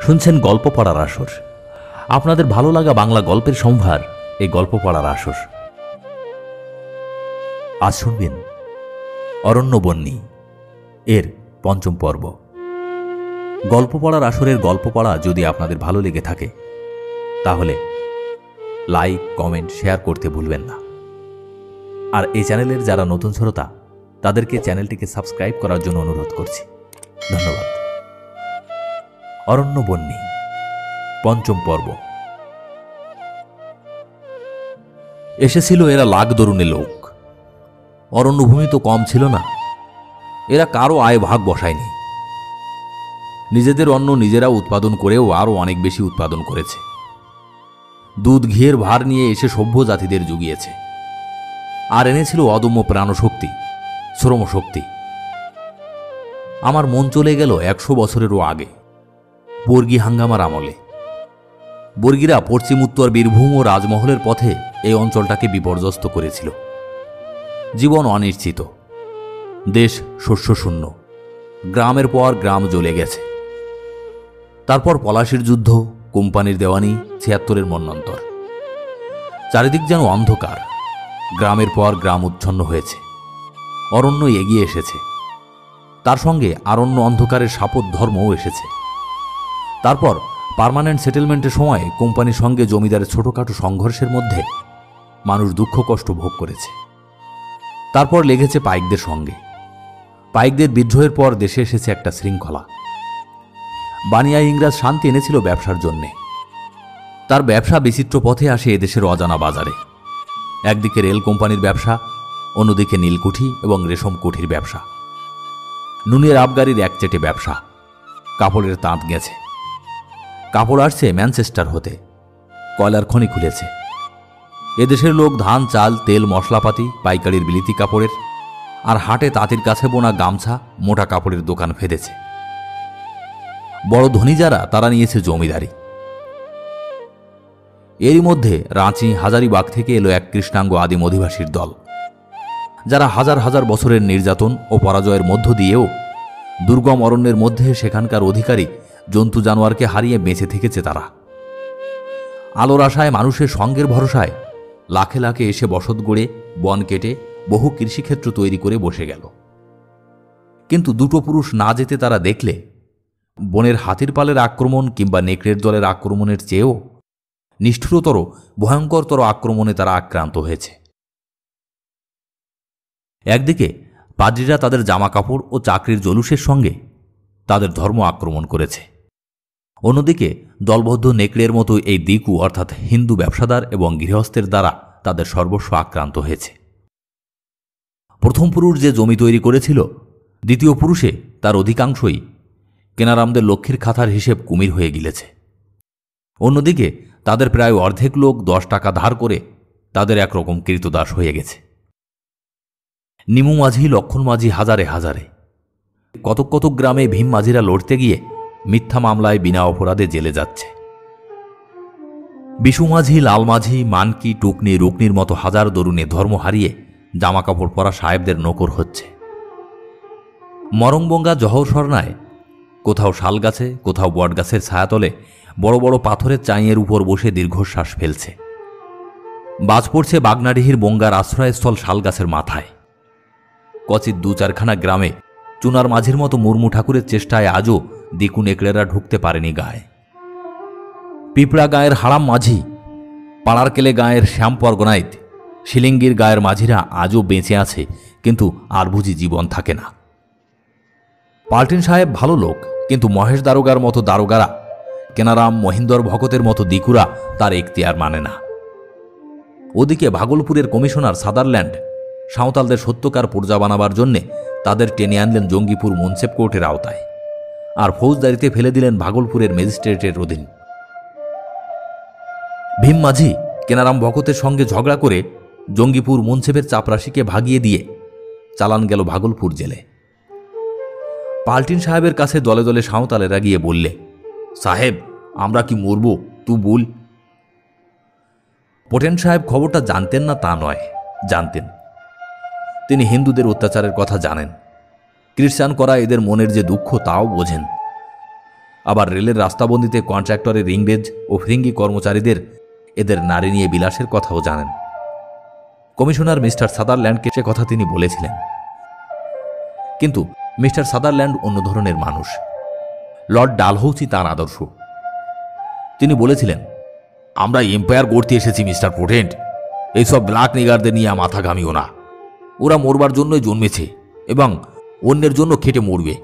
শুনছেন গল্প পড়ার আসর, আপনাদের ভালো লাগা বাংলা গল্পের সম্ভার, এই গল্প পড়ার আসর। আজ শুনবেন অরণ্যবন্যী এর পঞ্চম পর্ব। গল্প পড়ার আসরের গল্প পড়া যদি আপনাদের ভালো লেগে থাকে তাহলে লাইক, কমেন্ট, শেয়ার করতে ভুলবেন না। আর এই চ্যানেলের যারা নতুন শ্রোতা তাদেরকে চ্যানেলটিকে সাবস্ক্রাইব করার জন্য অনুরোধ করছি। ধন্যবাদ। অরণ্যবন্যী পঞ্চম পর্ব। এসেছিল এরা লাখ দরুণে লোক। অরণ্যভূমি তো কম ছিল না, এরা কারো আয় ভাগ বসায়নি। নিজেদের অন্ন নিজেরা উৎপাদন করেও আরও অনেক বেশি উৎপাদন করেছে। দুধ ঘিয়ের ভার নিয়ে এসে সভ্য জাতিদের জুগিয়েছে। আর এনেছিল অদম্য প্রাণশক্তি, শ্রমশক্তি। আমার মন চলে গেল 100 বছরেরও আগে, বর্গী হাঙ্গামার আমলে। বর্গীরা পশ্চিম উত্তর বীরভূম ও রাজমহলের পথে এই অঞ্চলটাকে বিপর্যস্ত করেছিল। জীবন অনিশ্চিত, দেশ শস্যশূন্য, গ্রামের পর গ্রাম জ্বলে গেছে। তারপর পলাশির যুদ্ধ, কোম্পানির দেওয়ানি, 76-এর মন্বন্তর। চারিদিক যেন অন্ধকার। গ্রামের পর গ্রাম উচ্ছন্ন হয়েছে, অরণ্য এগিয়ে এসেছে। তার সঙ্গে আরণ্য অন্ধকারের শাপথ ধর্মও এসেছে। তারপর পার্মানেন্ট সেটেলমেন্টের সময় কোম্পানির সঙ্গে জমিদারের ছোটখাটো সংঘর্ষের মধ্যে মানুষ দুঃখ কষ্ট ভোগ করেছে। তারপর লেগেছে পাইকদের সঙ্গে। পাইকদের বিদ্রোহের পর দেশে এসেছে একটা শৃঙ্খলা। বানিয়া ইংরাজ শান্তি এনেছিল ব্যবসার জন্যে। তার ব্যবসা বিচিত্র পথে আসে এদেশের অজানা বাজারে। একদিকে রেল কোম্পানির ব্যবসা, অন্যদিকে নীলকুঠি এবং রেশম কুঠির ব্যবসা। নুনের আবগারির একচেটে ব্যবসা। কাপড়ের তাঁত গেছে। কাপড় আসছে ম্যানচেস্টার হতে। কয়লার খনি খুলেছে। এদেশের লোক ধান, চাল, তেল, মশলাপাতি পাইকারির বিলিতি কাপড়ের, আর হাটে তাঁতির কাছে বোনা গামছা, মোটা কাপড়ের দোকান ফেদেছে। বড় ধনী যারা, তারা নিয়েছে জমিদারি। এরই মধ্যে রাঁচি, হাজারিবাগ থেকে এলো এক কৃষ্ণাঙ্গ আদিম অধিবাসীর দল, যারা হাজার হাজার বছরের নির্যাতন ও পরাজয়ের মধ্য দিয়েও দুর্গম অরণ্যের মধ্যে সেখানকার অধিকারী জন্তু জানোয়ারকে হারিয়ে বেঁচে থেকেছে। তারা আলোর আশায়, মানুষের সঙ্গের ভরসায় লাখে লাখে এসে বসত গড়ে বন কেটে বহু কৃষিক্ষেত্র তৈরি করে বসে গেল। কিন্তু দুটো পুরুষ না যেতে তারা দেখলে বনের হাতির পালের আক্রমণ কিংবা নেকড়ের দলের আক্রমণের চেয়েও নিষ্ঠুরতর, ভয়ঙ্করতর আক্রমণে তারা আক্রান্ত হয়েছে। একদিকে পাদ্রীরা তাদের জামাকাপড় ও চাকরির জলুসের সঙ্গে তাদের ধর্ম আক্রমণ করেছে। অন্যদিকে দলবদ্ধ নেকড়ের মতো এই দিকু অর্থাৎ হিন্দু ব্যবসাদার এবং গৃহস্থের দ্বারা তাদের সর্বস্ব আক্রান্ত হয়েছে। প্রথম পুরুষ যে জমি তৈরি করেছিল, দ্বিতীয় পুরুষে তার অধিকাংশই কেনারামদের লক্ষ্মীর খাতার হিসেব কুমির হয়ে গিলেছে। অন্যদিকে তাদের প্রায় অর্ধেক লোক 10 টাকা ধার করে তাদের একরকম কৃতদাস হয়ে গেছে। নিমু মাঝি, লক্ষণ মাঝি হাজারে হাজারে। কতক কতক গ্রামে ভীম মাঝিরা লড়তে গিয়ে মিথ্যা মামলায় বিনা অপরাধে জেলে যাচ্ছে। বিশু মাঝি, লাল মাঝি, মানকি, টুকনি, রুকনির মতো হাজার দরুণে ধর্ম হারিয়ে জামাকাপড় পরা সাহেবদের নকর হচ্ছে। মরংবঙ্গা জহর সরনায় কোথাও শাল গাছে, কোথাও বট গাছের ছায়াতলে বড় বড় পাথরের চাইয়ের উপর বসে দীর্ঘশ্বাস ফেলছে। বাজ পড়ছে বাগনাডিহির বঙ্গার আশ্রয়স্থল শাল গাছের মাথায়। কচিত 2-4খানা গ্রামে চুনার মাঝির মতো মুর্মু ঠাকুরের চেষ্টায় আজও দিকু নেকড়েরা ঢুকতে পারেনি গায়ে। পিঁপড়া গায়ের হারাম মাঝি, পাড়ার কেলে গায়ের শ্যাম পরগনাইত, শিলিঙ্গির গায়ের মাঝিরা আজও বেঁচে আছে, কিন্তু আর বুঝি জীবন থাকে না। পাল্টিন সাহেব ভালো লোক, কিন্তু মহেশ দারোগার মতো দারোগারা, কেনারাম, মহিন্দর ভকতের মতো দিকুরা তার এখতিয়ার মানে না। ওদিকে ভাগলপুরের কমিশনার সাদারল্যান্ড সাঁওতালদের সত্যকার প্রজা বানাবার জন্যে তাদের টেনে আনলেন জঙ্গিপুর মুন্সেফ কোর্টের আওতায়, আর ফৌজদারিতে ফেলে দিলেন ভাগলপুরের ম্যাজিস্ট্রেটের অধীন। ভীম মাঝি কেনারাম ভকতের সঙ্গে ঝগড়া করে জঙ্গিপুর মুন্সেফের চাপরাশিকে ভাগিয়ে দিয়ে চালান গেল ভাগলপুর জেলে। পাল্টিন সাহেবের কাছে দলে দলে সাঁওতালেরা গিয়ে বললে, সাহেব আমরা কি মরব, তু বল। পোটেন সাহেব খবরটা জানতেন না তা নয়, জানতেন। তিনি হিন্দুদের অত্যাচারের কথা জানেন, খ্রিস্টান করা এদের মনের যে দুঃখ তাও বোঝেন। আবার রেলের রাস্তাবন্দিতে কন্ট্রাক্টরের ইংরেজ ও ফিরিঙ্গি কর্মচারীদের এদের নারী নিয়ে বিলাসের কথাও জানেন। কমিশনার মিস্টার সাদারল্যান্ডকে সে কথা তিনি বলেছিলেন। কিন্তু মিস্টার সাদারল্যান্ড অন্য ধরনের মানুষ। লর্ড ডালহৌসি তার আদর্শ। তিনি বলেছিলেন, আমরা এম্পায়ার গড়তে এসেছি মিস্টার পোর্টেন্ট, এইসব ব্ল্যাক নিগারদের নিয়ে মাথা ঘামিও না। ওরা মরবার জন্যই জন্মেছে এবং অন্যের জন্য খেটে মরবে।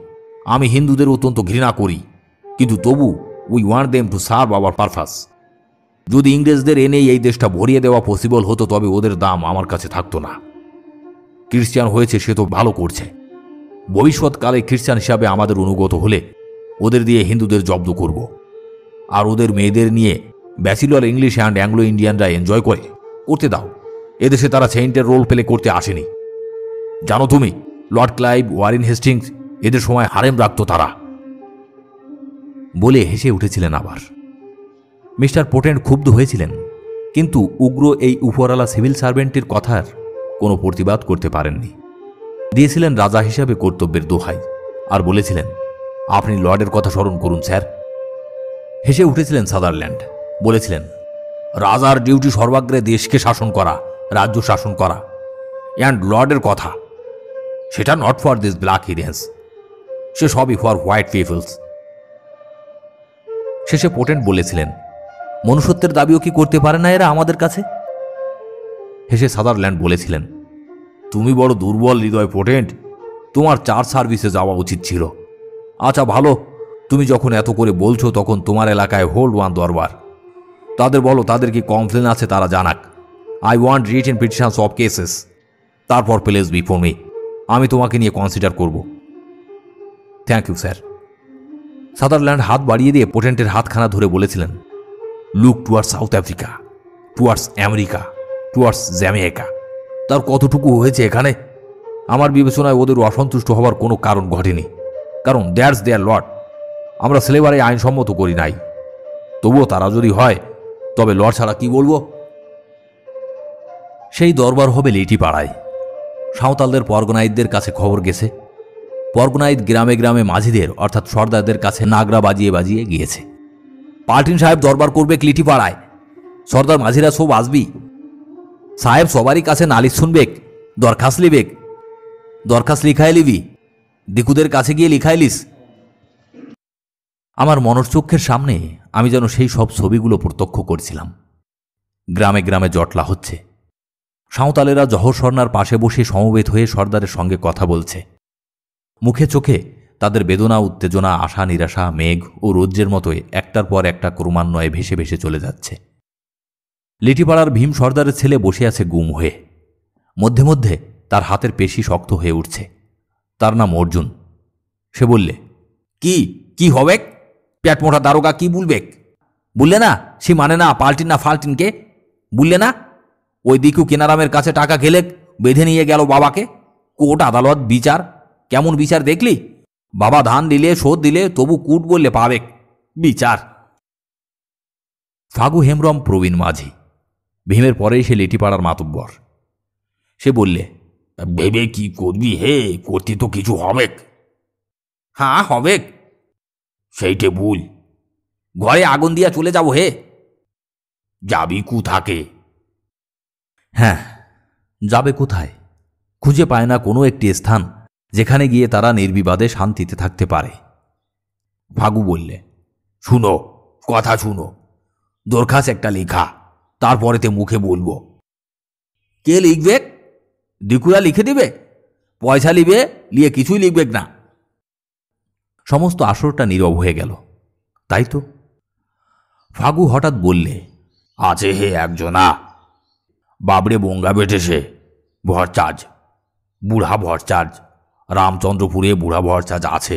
আমি হিন্দুদের অত্যন্ত ঘৃণা করি, কিন্তু তবু we want them to serve our purpose. যদি ইংরেজদের এনে এই দেশটা ভরিয়ে দেওয়া পসিবল হতো তবে ওদের দাম আমার কাছে থাকতো না। খ্রিস্টান হয়েছে সে তো ভালো করছে, ভবিষ্যৎকালে খ্রিস্টান হিসাবে আমাদের অনুগত হলে ওদের দিয়ে হিন্দুদের জব্দ করব, আর ওদের মেয়েদের নিয়ে ব্যাচেলর ইংলিশ অ্যান্ড অ্যাংলো ইন্ডিয়ানরা এনজয় করতে দাও। এদেশে তারা সেন্টের রোল প্লে করতে আসেনি। জানো তুমি, লর্ড ক্লাইভ, ওয়ারেন হেস্টিংস এদের সময় হারেম রাখত তারা। বলে হেসে উঠেছিলেন আবার। মিস্টার পোর্টেন্ট ক্ষুব্ধ হয়েছিলেন, কিন্তু উগ্র এই উপরওয়ালা সিভিল সার্ভেন্টের কথার কোনো প্রতিবাদ করতে পারেননি। দিয়েছিলেন রাজা হিসাবে কর্তব্যের দোহাই, আর বলেছিলেন, আপনি লর্ডের কথা স্মরণ করুন স্যার। হেসে উঠেছিলেন সাদারল্যান্ড, বলেছিলেন, রাজার ডিউটি সর্বাগ্রে দেশকে শাসন করা, রাজ্য শাসন করা, অ্যান্ড লর্ডের কথা সেটা নট ফর দিস ব্ল্যাক হিডেন্স, সে সবই ফর হোয়াইট পিপলস। শেষে পোর্টেন্ট বলেছিলেন, মনুষ্যত্বের দাবিও কি করতে পারে না এরা আমাদের কাছে? হেসে সাদারল্যান্ড বলেছিলেন, তুমি বড় দুর্বল হৃদয় পোর্টেন্ট, তোমার চার্জ সার্ভিসে যাওয়া উচিত ছিল। আচ্ছা ভালো, তুমি যখন এত করে বলছো তখন তোমার এলাকায় হোল্ড ওয়ান দরবার, তাদের বলো তাদের কি কমপ্লেন আছে তারা জানাক। I want written petitions of cases, তারপর প্লেস বিফোর মি, আমি তোমাকে নিয়ে কনসিডার করব। Thank you sir. সাদারল্যান্ড হাত বাড়িয়ে দিয়ে পোর্টেন্টের হাতখানা ধরে বলেছিলেন, look towards south Africa, towards America, towards Jamaica. তার কতটুকু হয়েছে এখানে? আমার বিবেচনায় ওদের অসন্তুষ্ট হওয়ার কোনো কারণ ঘটেনি, কারণ দ্যাটস দেয়ার লর্ড। আমরা স্লেভারি আইনসম্মত করি নাই, তবুও তারা যদি হয় তবে লর্ড ছাড়া কি বলবো? সেই দরবার হবে লিটিপাড়ায়। সাঁওতালদের পরগনাইদদের কাছে খবর গেছে, পরগনাইদ গ্রামে গ্রামে মাঝিদের অর্থাৎ সর্দারদের কাছে নাগরা বাজিয়ে বাজিয়ে গিয়েছে। পাল্টিন সাহেব দরবার করবে লিটিপাড়ায়, সর্দার মাঝিরা সব আসবি। সাহেব সবারই কাছে নালিশ শুনবেক, দরখাস্ত লিবেক। দরখাস্ত লিখাই লিবি, দিকুদের কাছে গিয়ে লিখাইলিস। আমার মনশ্চক্ষের সামনে আমি যেন সেই সব ছবিগুলো প্রত্যক্ষ করছিলাম। গ্রামে গ্রামে জটলা হচ্ছে, সাঁওতালেরা জহর সরনার পাশে বসে সমবেত হয়ে সর্দারের সঙ্গে কথা বলছে। মুখে চোখে তাদের বেদনা, উত্তেজনা, আশা, নিরাশা মেঘ ও রৌদ্রের মতোই একটার পর একটা ক্রমান্বয়ে ভেসে ভেসে চলে যাচ্ছে। লিটিপাড়ার ভীম সর্দারের ছেলে বসে আছে গুম হয়ে, মধ্যে মধ্যে তার হাতের পেশি শক্ত হয়ে উঠছে। তার নাম অর্জুন। সে বললে, কি কি হবেক? পেট মোটা দারোগা কি বলবেক? বললে না সে মানে না পাল্টিন না ফাল্টিনকে, বললে না ওই দিকু কেনারামের কাছে টাকা খেলে বেঁধে নিয়ে গেল বাবাকে। কোর্ট আদালত বিচার, কেমন বিচার দেখলি? বাবা ধান দিলে শোধ দিলে তবু কুট বললে পাবেক বিচার। ফাগু হেমব্রম প্রবীণ মাঝি, ভীমের পরেই সে লিটিপাড়ার মাতব্বর। সে বললে, ভেবে কি করবি হে, করতে তো কিছু হবেক। হ্যাঁ হবেক, সেইটে ভুল। ঘরে আগুন দিয়া চলে যাব হে। যাবি কু থাকে? হ্যাঁ, যাবে কোথায়? খুঁজে পায় না কোনো একটি স্থান যেখানে গিয়ে তারা নির্বিবাদে শান্তিতে থাকতে পারে। ফাগু বললে, শুনো কথা শুনো, দরখাস্ত একটা লেখা, তারপরেতে মুখে বলবো। কে লিখবে? দিকুরা লিখে দিবে, পয়সা লিবে, লিয়ে কিছুই লিখবে না। সমস্ত আসরটা নীরব হয়ে গেল। তাই তো। ফাগু হঠাৎ বললে, আছে হে একজনা, বাবরে বঙ্গা বেটেছে, ভরচার্জ, বুড়া ভরচার্জ, রামচন্দ্রপুরে বুড়া ভরচার্জ আছে।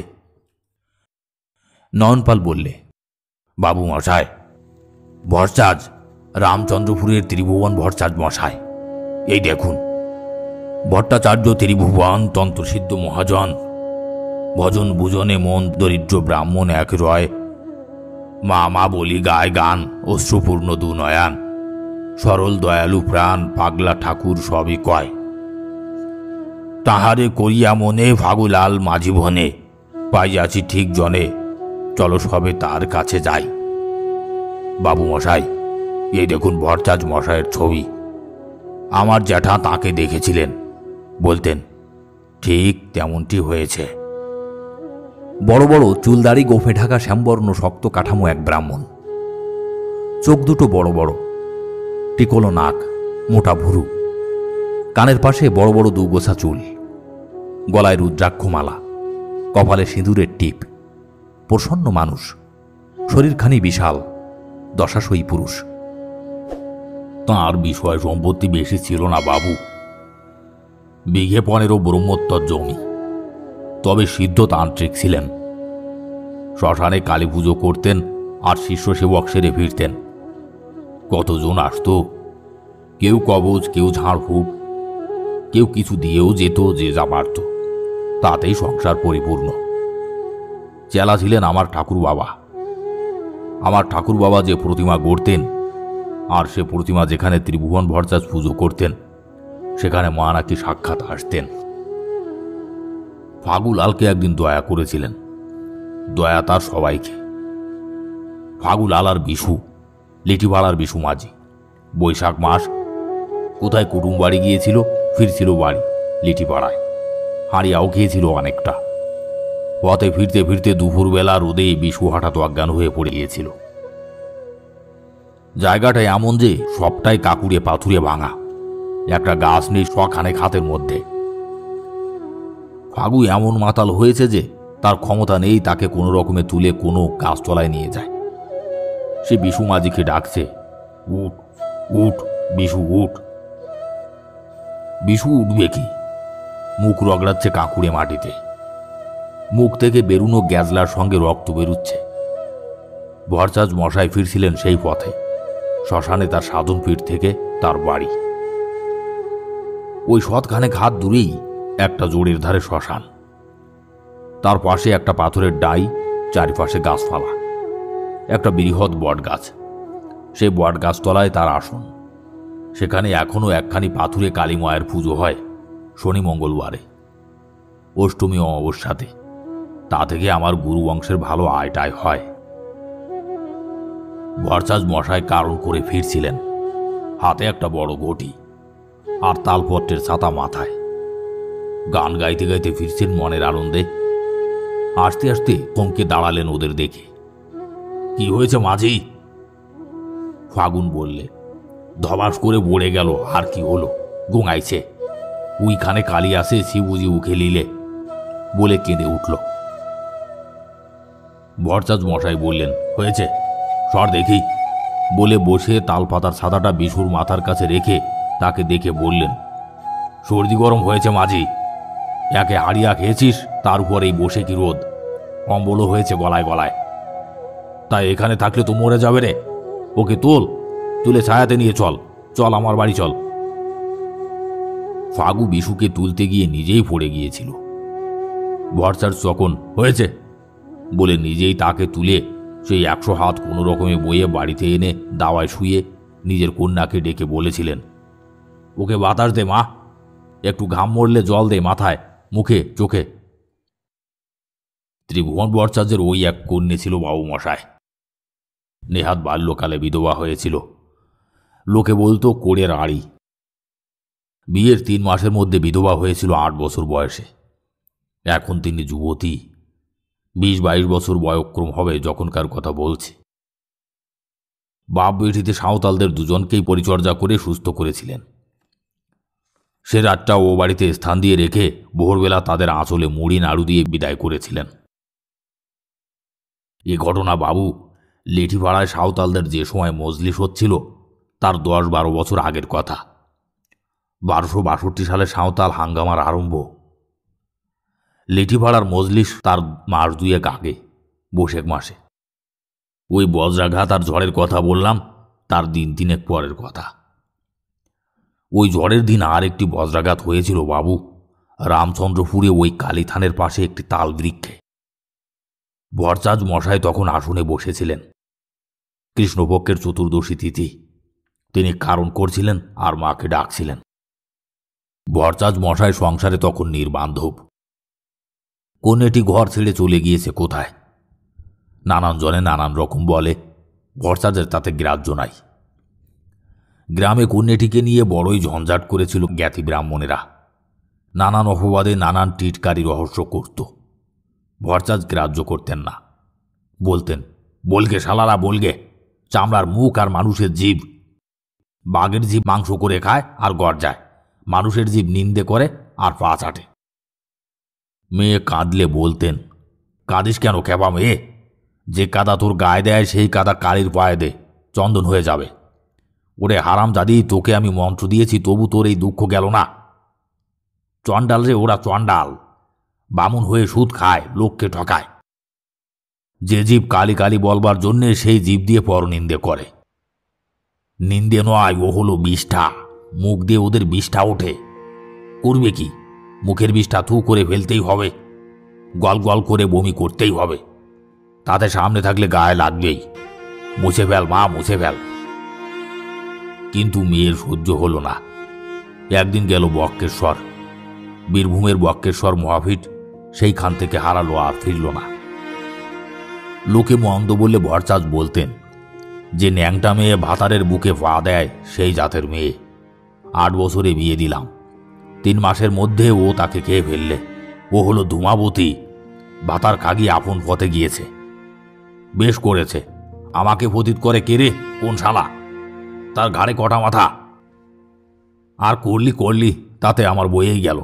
নয়নপাল বললে, বাবু মশাই, ভরচার্জ রামচন্দ্রপুরের ত্রিভুবন ভরচার্জ মশাই, এই দেখুন। ভট্টাচার্য ত্রিভুবন তন্ত্রসিদ্ধ মহাজন, ভজন বুজনে মন দরিদ্র ব্রাহ্মণ এক রয়, মা মা বলি গায় গান, অশ্রুপূর্ণ দু নয়ান, সরল দয়ালু প্রাণ, পাগলা ঠাকুর সবই কয়। তাহারে করিয়া মনে ফাগুলাল মাঝি ভনে, পাইয়াছি ঠিক জনে, চলো সবে তার কাছে যাই। বাবু মশাই, এই দেখুন ভরচাজ মশাইয়ের ছবি। আমার জ্যাঠা তাকে দেখেছিলেন, বলতেন ঠিক তেমনটি হয়েছে। বড় বড় চুলদাড়ি গোফে ঢাকা শ্যামবর্ণ শক্ত কাঠামো এক ব্রাহ্মণ। চোখ দুটো বড় বড়, টিকলো নাক, মোটা ভুরু, কানের পাশে বড় বড় দুগোছা চুল, গলায় রুদ্রাক্ষমালা, কপালে সিঁদুরের টিপ। প্রসন্ন মানুষ, শরীরখানি বিশাল, দশাশয়ী পুরুষ। তাঁর বিষয় সম্পত্তি বেশি ছিল না বাবু, বিঘে 15 ব্রহ্মোত্তর জমি। তবে সিদ্ধ তান্ত্রিক ছিলেন। শ্মশানে কালী পুজো করতেন আর শিষ্য সেবক সেরে ফিরতেন। কতজন আসতো, কেউ কবজ, কেউ ঝাড়ফুঁক, কেউ কিছু দিয়েও যেত যে যা পারত, তাতেই সংসার পরিপূর্ণ। চেলা ছিলেন আমার ঠাকুর বাবা। আমার ঠাকুর বাবা যে প্রতিমা গড়তেন, আর সে প্রতিমা যেখানে ত্রিভুবন ভরচাজ পুজো করতেন, সেখানে মা নাকি সাক্ষাৎ আসতেন। ফাগুলালকে একদিন দয়া করেছিলেন, দয়া তার সবাইকে। ফাগুলাল আর বিশু, লিটিভাড়ার বিশু মাঝি, বৈশাখ মাস কোথায় কুটুম বাড়ি গিয়েছিল, ফিরছিল বাড়ি লিটিপাড়ায়। হাঁড়িয়াও খেয়েছিল অনেকটা। পথে ফিরতে ফিরতে দুপুরবেলা রোদে বিশু হঠাৎ অজ্ঞান হয়ে পড়ে গিয়েছিল। জায়গাটা এমন যে সবটাই কাকুরে পাথুরে ভাঙা, একটা গাছ নেই শখানেক হাতের মধ্যে। ফাগু এমন মাতাল হয়েছে যে তার ক্ষমতা নেই তাকে কোনো রকমে তুলে কোনো গাছতলায় নিয়ে যায়। সে বিশু মাঝিকে ডাকছে, উঠ উঠ বিশু উঠ। বিশু উঠবে কি? মুখ রগড়াচ্ছে কাকুরে মাটিতে। মুখ থেকে বেরুনো গ্যাজলার সঙ্গে রক্ত বেরুচ্ছে। ভরচাজ মশাই ফিরছিলেন সেই পথে, শ্মশানে তার সাধন পীঠ থেকে তার বাড়ি। ওই শতখানেক হাত দূরেই একটা জোড়ের ধারে শ্মশান, তার পাশে একটা পাথরের ডাই, চারিপাশে গাছপালা, একটা বৃহৎ বট গাছ। সেই বট গাছতলায় তার আসন। সেখানে এখনো একখানি পাথুরে কালী মায়ের পুজো হয় শনি মঙ্গলবারে, অষ্টমী অমাবস্যাতে। তা থেকে আমার গুরু বংশের ভালো আয়টায় হয়। ভরচাজ মশাই কারণ করে ফিরছিলেন, হাতে একটা বড় ঘটি আর তালপত্রের ছাতা মাথায়। গান গাইতে গাইতে ফিরছেন মনের আনন্দে। আস্তে আস্তে থমকে দাঁড়ালেন ওদের দেখে। কি হয়েছে মাঝি? ফাগুন বললে, ধবাস করে পড়ে গেল, আর কি হলো, গোঙাইছে। উইখানে কালি আসে শিবুজি উখে লিলে, বলে কেঁদে উঠল। ভরচাজ মশাই বললেন, হয়েছে সর দেখি, বলে বসে তালপাতার ছাতাটা বিশুর মাথার কাছে রেখে তাকে দেখে বললেন, সর্দি গরম হয়েছে মাঝি, একে হাড়িয়া খেয়েছিস, তার উপরেই বসে কি রোদ, কম্বলও হয়েছে গলায় গলায়। তাই এখানে থাকলে তো মরে যাবে রে। ওকে তুলে ছায়াতে নিয়ে চল, চল আমার বাড়ি চল। ফাগু বিশুকে তুলতে গিয়ে নিজেই পড়ে গিয়েছিল। ভরচাজ তখন হয়েছে বলে নিজেই তাকে তুলে সেই 100 হাত কোনো রকমে বইয়ে বাড়িতে এনে দাওয়ায় শুয়ে নিজের কন্যাকে ডেকে বলেছিলেন, ওকে বাতাস দে মা, একটু ঘাম মরলে জল দে মাথায়, মুখে, চোখে। ত্রিভুবন ভরচাজের ওই এক কন্যে ছিল বাবু মশায়। নেহাত বাল্যকালে বিধবা হয়েছিল। লোকে বলতো কোড়ের আড়ি। বিয়ের 3 মাসের মধ্যে বিধবা হয়েছিল 8 বছর বয়সে। এখন তিনি যুবতী, 20-22 বছর বয়ক্রম হবে যখনকার কথা বলছি। বাপ বেটিতে সাঁওতালদের দুজনকেই পরিচর্যা করে সুস্থ করেছিলেন। সে রাতটা ও বাড়িতে স্থান দিয়ে রেখে ভোরবেলা তাদের আঁচলে মুড়ি নাড়ু দিয়ে বিদায় করেছিলেন। এ ঘটনা বাবু লেঠিপাড়ায় সাঁওতালদের যে সময় মজলিস হচ্ছিল তার 10-12 বছর আগের কথা। 1262 সালে সাঁওতাল হাঙ্গামার আরম্ভ। লেঠিপাড়ার মজলিস তার মাস 2 আগে, বৈশাখ মাসে। ওই বজ্রাঘাত আর ঝড়ের কথা বললাম, তার দিন 3 পরের কথা। ওই ঝড়ের দিন আর একটি বজ্রাঘাত হয়েছিল বাবু, রামচন্দ্রপুরে ওই কালীথানের পাশে একটি তাল বৃক্ষে। ভরচাজ মশাই তখন আসনে বসেছিলেন। কৃষ্ণপক্ষের চতুর্দশী তিথি। তিনি কারণ করছিলেন আর মাকে ডাকছিলেন। ভরচাজ মশাই সংসারে তখন নির্বান্ধব। কন্যাটি ঘর ছেড়ে চলে গিয়েছে কোথায়, নানান জনে নানান রকম বলে, ভরচাঁদের তাতে গ্রাহ্য নাই। গ্রামে কন্যাটিকে নিয়ে বড়ই ঝঞ্ঝাট করেছিল জ্ঞাতি ব্রাহ্মণেরা। নানান অপবাদে নানান টিটকারি রহস্য করত। ভরচাঁদ গ্রাহ্য করতেন না। বলতেন, বলগে শালারা বলগে, চামড়ার মুখ আর মানুষের জীব। বাঘের জীব মাংস করে খায় আর গর্জায়, মানুষের জীব নিন্দে করে আর পা চাটে। মেয়ে কাঁদলে বলতেন, কাঁদিস কেন খেপা মেয়ে? যে কাদা তোর গায়ে দেয় সেই কাদা কালির পায়ে দে, চন্দন হয়ে যাবে। ওরে হারাম জাদি, তোকে আমি মন্ত্র দিয়েছি তবু তোর এই দুঃখ গেল না। চণ্ডাল রে ওরা, চণ্ডাল। বামুন হয়ে সুদ খায়, লোককে ঠকায়। যে জীব কালি কালি বলবার জন্যে সেই জীব দিয়ে পরনিন্দে করে। নিন্দে নয়, ও হলো বিষ্ঠা। মুখ দিয়ে ওদের বিষ্ঠা ওঠে। করবে কি? মুখের বিষ্ঠা থু করে ফেলতেই হবে, গল গল করে বমি করতেই হবে। তাতে সামনে থাকলে গায়ে লাগবেই। মুছে ফেল মা, মুছে ফেল। কিন্তু মেয়ের সহ্য হল না। একদিন গেল বক্রেশ্বর। বীরভূমের বক্রেশ্বর মহাভীর সেইখান থেকে হারালো, আর ফিরল না। লোকে মন্দ বললে ভরচাঁদ বলতেন, যে ন্যাংটা মেয়ে ভাতারের বুকে পা দেয় সেই জাতের মেয়ে। 8 বছরে বিয়ে দিলাম, 3 মাসের মধ্যে ও তাকে খেয়ে ফেললে। ও হলো ধূমাবতী। ভাতার খাগি আপন পথে গিয়েছে। বেশ করেছে। আমাকে পতিত করে কে রে? কোন শালা? তার ঘাড়ে কটা মাথা? আর করলি করলি, তাতে আমার বইয়েই গেল।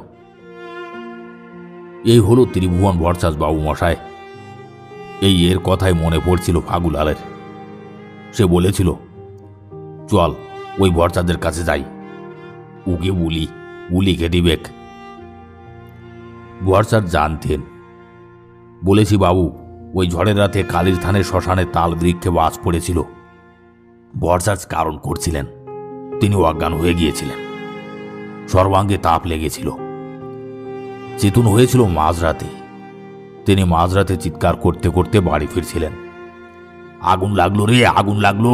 এই হলো ত্রিভুবন ভরচাঁদ বাবু মশাই। এই এর কথাই মনে পড়ছিল ফাগুলালের। সে বলেছিল, চল ওই ভরচাঁদের কাছে যাই, উগে বুলি খেয়ে দিবেক। ভরচাঁদ জানতেন। বলেছি বাবু, ওই ঝড়ের রাতে কালীর থানের শ্মশানে তাল বৃক্ষে বাজ পড়েছিল। ভরচাঁদ কারণ করছিলেন। তিনি অজ্ঞান হয়ে গিয়েছিলেন। সর্বাঙ্গে তাপ লেগেছিল। চেতন হয়েছিল মাঝরাতে। তিনি মাঝরাতে চিৎকার করতে করতে বাড়ি ফিরছিলেন। আগুন লাগলো রে, আগুন লাগলো।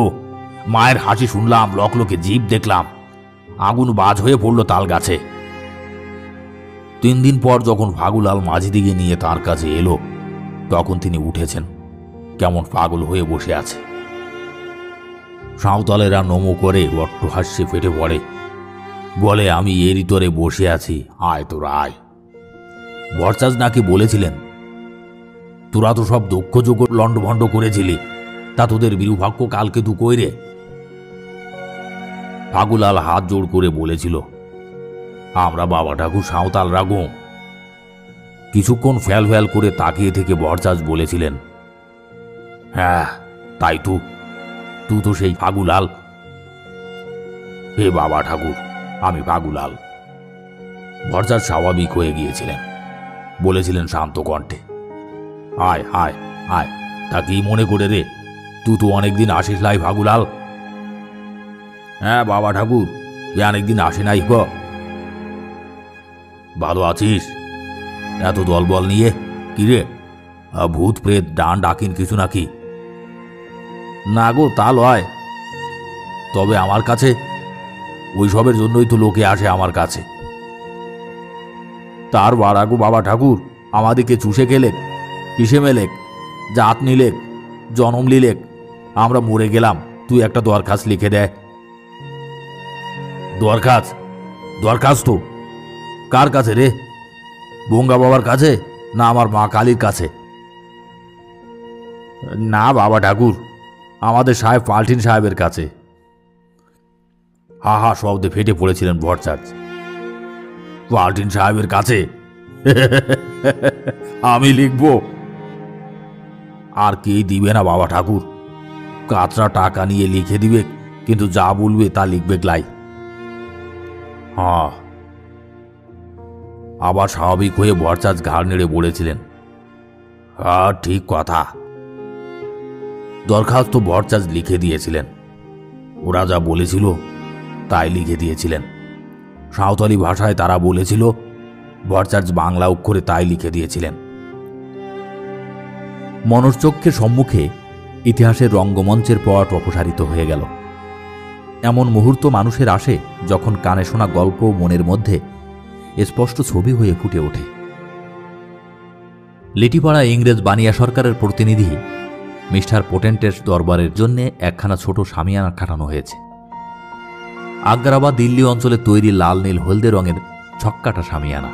মায়ের হাসি শুনলাম, লকলকে জীব দেখলাম। আগুন বাজ হয়ে পড়ল তাল গাছে। 3 দিন পর যখন ফাগুলাল মাঝি দিকে নিয়ে তার কাছে এলো, তখন তিনি উঠেছেন, কেমন পাগল হয়ে বসে আছে। সাঁওতালেরা নমো করে অট্টহাস্যে ফেটে পড়ে। বলে, আমি এরই তরে বসে আছি, আয় তোরা আয়। ভরচাঁদ নাকি বলেছিলেন, তোরা তো সব দক্ষযোগ্য লণ্ডভণ্ড করেছিলি, তা তোদের বিরুভাগ্য কালকে তু কই রে? ফাগুলাল হাত জোড় করে বলেছিল, আমরা বাবা ঠাকুর সাঁওতাল রাগো। কিছুক্ষণ ফ্যাল ফ্যাল করে তাকিয়ে থেকে ভরচাঁদ বলেছিলেন, হ্যাঁ তাই তু তো সেই ফাগুলাল। হে বাবা ঠাকুর, আমি ফাগুলাল। ভরচাঁদ স্বাভাবিক হয়ে গিয়েছিলেন। বলেছিলেন শান্ত কণ্ঠে, আয় আয় আয়। তা কি মনে করে রে? তুই তো অনেকদিন আসিস লাই ফাগুলাল। হ্যাঁ বাবা ঠাকুর, এ অনেকদিন আসে নাই গো। ভালো আছিস? এত দলবল নিয়ে কি রে? ভূত প্রেত ডান ডাকিন কিছু নাকি? না গো, তা লয়। তবে আমার কাছে ওইসবের জন্যই তো লোকে আসে আমার কাছে। তার বাড়াগো বাবা ঠাকুর, আমাদিকে চুষে খেলেক, পিষে মেলেক, জাত নিলেক, জনম লিলেক। আমরা মরে গেলাম, তুই একটা দরখাস্ত লিখে দেয়। দরখাস্ত কার কাছে রে? গঙ্গা বাবার কাছে না আমার মা কালীর কাছে? না বাবা ঠাকুর, আমাদের সাহেব পাল্টিন সাহেবের কাছে। হা হা শব্দে ফেটে পড়েছিলেন ভরচাঁদ। পাল্টিন সাহেবের কাছে? আমি লিখব? আর কে দিবে না বাবা ঠাকুর। কাতরা টাকা নিয়ে লিখে দিবে, কিন্তু যা বলবে তা লিখবে লাই। হ্যাঁ। আবার স্বাভাবিক হয়ে ভরচাঁদ ঘাড় নেড়ে বলেছিলেন, হ্যাঁ ঠিক কথা। দরখাস্ত ভরচাঁদ লিখে দিয়েছিলেন। ওরা যা বলেছিল তাই লিখে দিয়েছিলেন। সাঁওতালি ভাষায় তারা বলেছিল, ভরচাঁদ বাংলা অক্ষরে তাই লিখে দিয়েছিলেন। মনশ্চক্ষের সম্মুখে ইতিহাসের রঙ্গমঞ্চের পট অপসারিত হয়ে গেল। এমন মুহূর্ত মানুষের আসে যখন কানে শোনা গল্প মনের মধ্যে স্পষ্ট ছবি হয়ে ফুটে ওঠে। লিটিপাড়া ইংরেজ বানিয়া সরকারের প্রতিনিধি মিস্টার পোটেন্টের দরবারের জন্য একখানা ছোট সামিয়ানা কাটানো হয়েছে। আগ্রা বা দিল্লি অঞ্চলে তৈরি লাল নীল হলদে রঙের ছক্কাটা সামিয়ানা,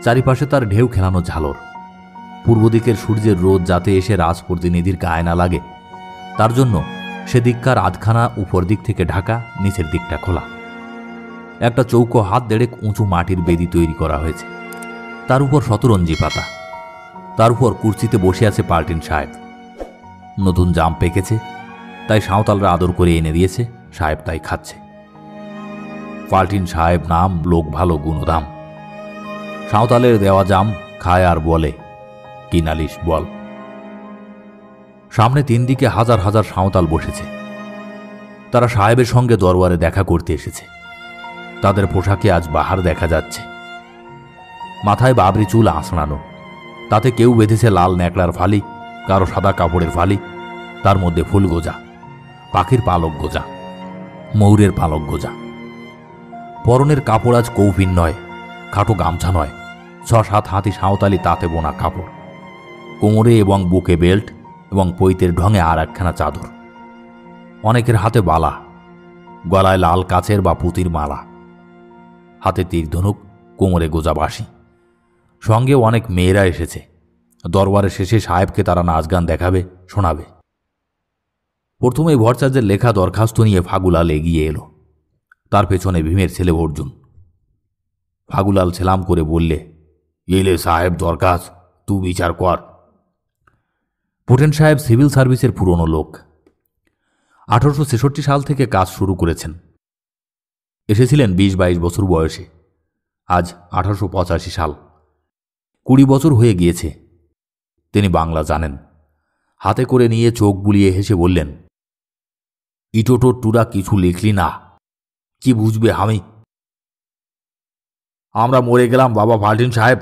চারিপাশে তার ঢেউ খেলানো ঝালর। পূর্ব দিকের সূর্যের রোদ যাতে এসে রাজপ্রতিনিধির গায়ে না লাগে তার জন্য সেদিককার আধখানা উপর দিক থেকে ঢাকা, নিচের দিকটা খোলা। একটা চৌকো হাত দেড়েক উঁচু মাটির বেদি তৈরি করা হয়েছে, তার উপর শতরঞ্জি পাতা। তার উপর কুর্সিতে বসে আছে পাল্টিন সাহেব। নতুন জাম পেকেছে, তাই সাঁওতালরা আদর করে এনে দিয়েছে, সাহেব তাই খাচ্ছে। পাল্টিন সাহেব নাম, লোক ভালো, গুণদাম। সাঁওতালের দেওয়া জাম খায় আর বলে, কি নালিশ বল। সামনে 3 দিকে হাজার হাজার সাঁওতাল বসেছে। তারা সাহেবের সঙ্গে দরবারে দেখা করতে এসেছে। তাদের পোশাকে আজ বাহার দেখা যাচ্ছে। মাথায় বাবরি চুল আঁচড়ানো, তাতে কেউ বেঁধেছে লাল ন্যাকড়ার ফালি, কারো সাদা কাপড়ের ফালি, তার মধ্যে ফুল গোজা, পাখির পালক গোজা, ময়ূরের পালক গোজা। পরনের কাপড় আজ কৌপিন নয়, খাটো গামছা নয়, 6-7 হাতি সাঁওতালি তাতে বোনা কাপড়। কোমরে এবং বুকে বেল্ট এবং পৈতের ঢঙে আর একখানা চাদর। অনেকের হাতে বালা, গলায় লাল কাচের বা পুতির মালা, হাতে তীর ধনুক, কোমরে গোজা বাঁশি। সঙ্গে অনেক মেয়েরা এসেছে। দরবারের শেষে সাহেবকে তারা নাচ গান দেখাবে, শোনাবে। প্রথমে ভট্টাচার্যের লেখা দরখাস্ত নিয়ে ফাগুলাল এগিয়ে এলো। তার পেছনে ভীমের ছেলে অর্জুন। ফাগুলাল সেলাম করে বললে, এলে সাহেব দরখাস্ত, তুই বিচার কর। পোটেন সাহেব সিভিল সার্ভিসের পুরনো লোক। 1866 সাল থেকে কাজ শুরু করেছেন। এসেছিলেন 20-22 বছর বয়সে। আজ 1885 সাল, 20 বছর হয়ে গিয়েছে। তিনি বাংলা জানেন। হাতে করে নিয়ে চোখ বুলিয়ে হেসে বললেন, ইটোটো টুরা কিছু লিখলি না, কি বুঝবে আমি? আমরা মরে গেলাম বাবা পাল্টিন সাহেব,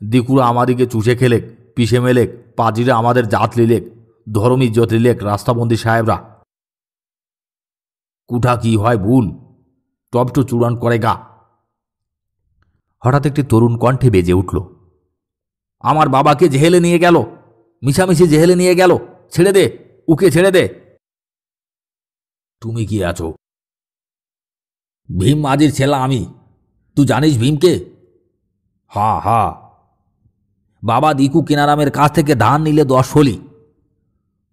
দিকুরা আমাদিকে চুষে খেলেক, পিষে মেলেক, পাজিরা আমাদের জাত লিলেক, ধর্ম ইজ্জত লিলেক রাস্তাবন্দি সাহেবরা। কুঠা কি হয় ভুল, টপটো চূড়ান করে গা। হঠাৎ একটি তরুণ কণ্ঠে বেজে উঠল, আমার বাবাকে জেহেলে নিয়ে গেল, মিছামিছি জেহেলে নিয়ে গেল, ছেড়ে দে, উকে ছেড়ে দে। তুমি কি আছো? ভীম মাঝির ছেলা আমি। তুই জানিস ভীমকে? হা হা। বাবা দিকু কিনারামের কাছ থেকে ধান নিলে 10 শলি,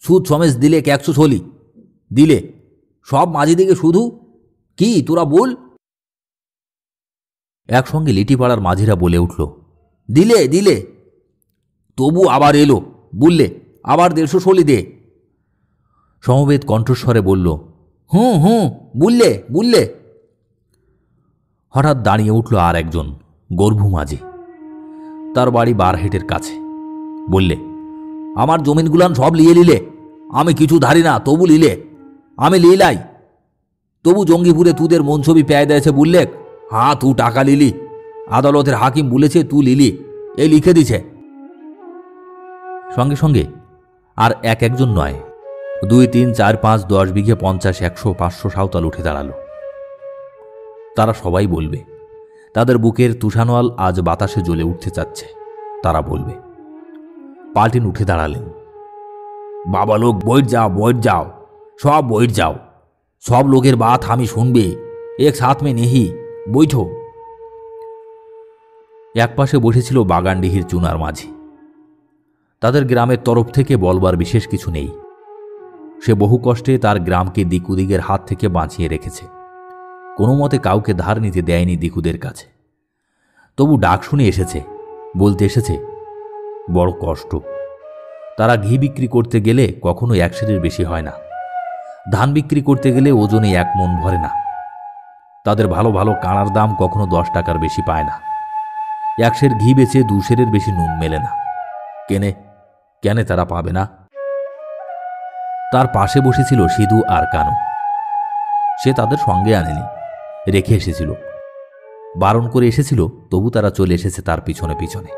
সুদ সমেত দিলে 100 শলি দিলে, সব মাঝি দিকে শুধু। কি তোরা বল? একসঙ্গে লিটিপাড়ার মাঝিরা বলে উঠল, দিলে দিলে। তবু আবার এলো, বললে আবার 150 শলি দে। সমবেত কণ্ঠস্বরে বলল, হুঁ হুঁ, বুঝলে বুঝলে। হঠাৎ দাঁড়িয়ে উঠল আর একজন, গর্ভু মাঝি। তার বাড়ি বারহেটের কাছে। বললে, আমার জমিনগুলান সব লিয়ে নিলে, আমি কিছু ধারি না, তবু লিলে, আমি লিলাই। তবু জঙ্গিপুরে তুদের মন ছবি পেয়ে দিয়েছে, বললে, হ্যাঁ তু টাকা লিলি, আদালতের হাকিম বলেছে তু লিলি, এই লিখে দিছে। সঙ্গে সঙ্গে আর একজন নয়, 2, 3, 4, 5, 10 বিঘে 50, 100, 500 সাঁওতাল উঠে দাঁড়ালো। তারা সবাই বলবে, তাদের বুকের তুষানোয়াল আজ বাতাসে জ্বলে উঠতে চাচ্ছে। তারা বলবে। পাল্টিন উঠে দাঁড়ালেন, বাবা লোক বইট যাও, বইট যাও, সব বইট যাও, সব লোকের বাত আমি শুনবে, এক সাথ মে নেহি, বৈঠো। একপাশে বসেছিল বাগানডিহির চুনার মাঝি। তাদের গ্রামের তরফ থেকে বলবার বিশেষ কিছু নেই। সে বহু কষ্টে তার গ্রামকে দিকুদিগের হাত থেকে বাঁচিয়ে রেখেছে। কোনো মতে কাউকে ধার নিতে দেয়নি দিকুদের কাছে। তবু ডাক শুনে এসেছে, বলতে এসেছে, বড় কষ্ট। তারা ঘি বিক্রি করতে গেলে কখনো 1 সেরের বেশি হয় না। ধান বিক্রি করতে গেলে ওজনে 1 মণ ভরে না। তাদের ভালো ভালো কাঁড়ার দাম কখনো 10 টাকার বেশি পায় না। 1 সের ঘি বেচে 2 সেরের বেশি নুন মেলে না। কেনে তারা পাবে না? তার পাশে বসেছিল সিধু আর কানু। সে তাদের সঙ্গে আনেনি, রেখে এসেছিল। বারণ করে এসেছিল, তবু তারা চলে এসেছে তার পিছনে পিছনে।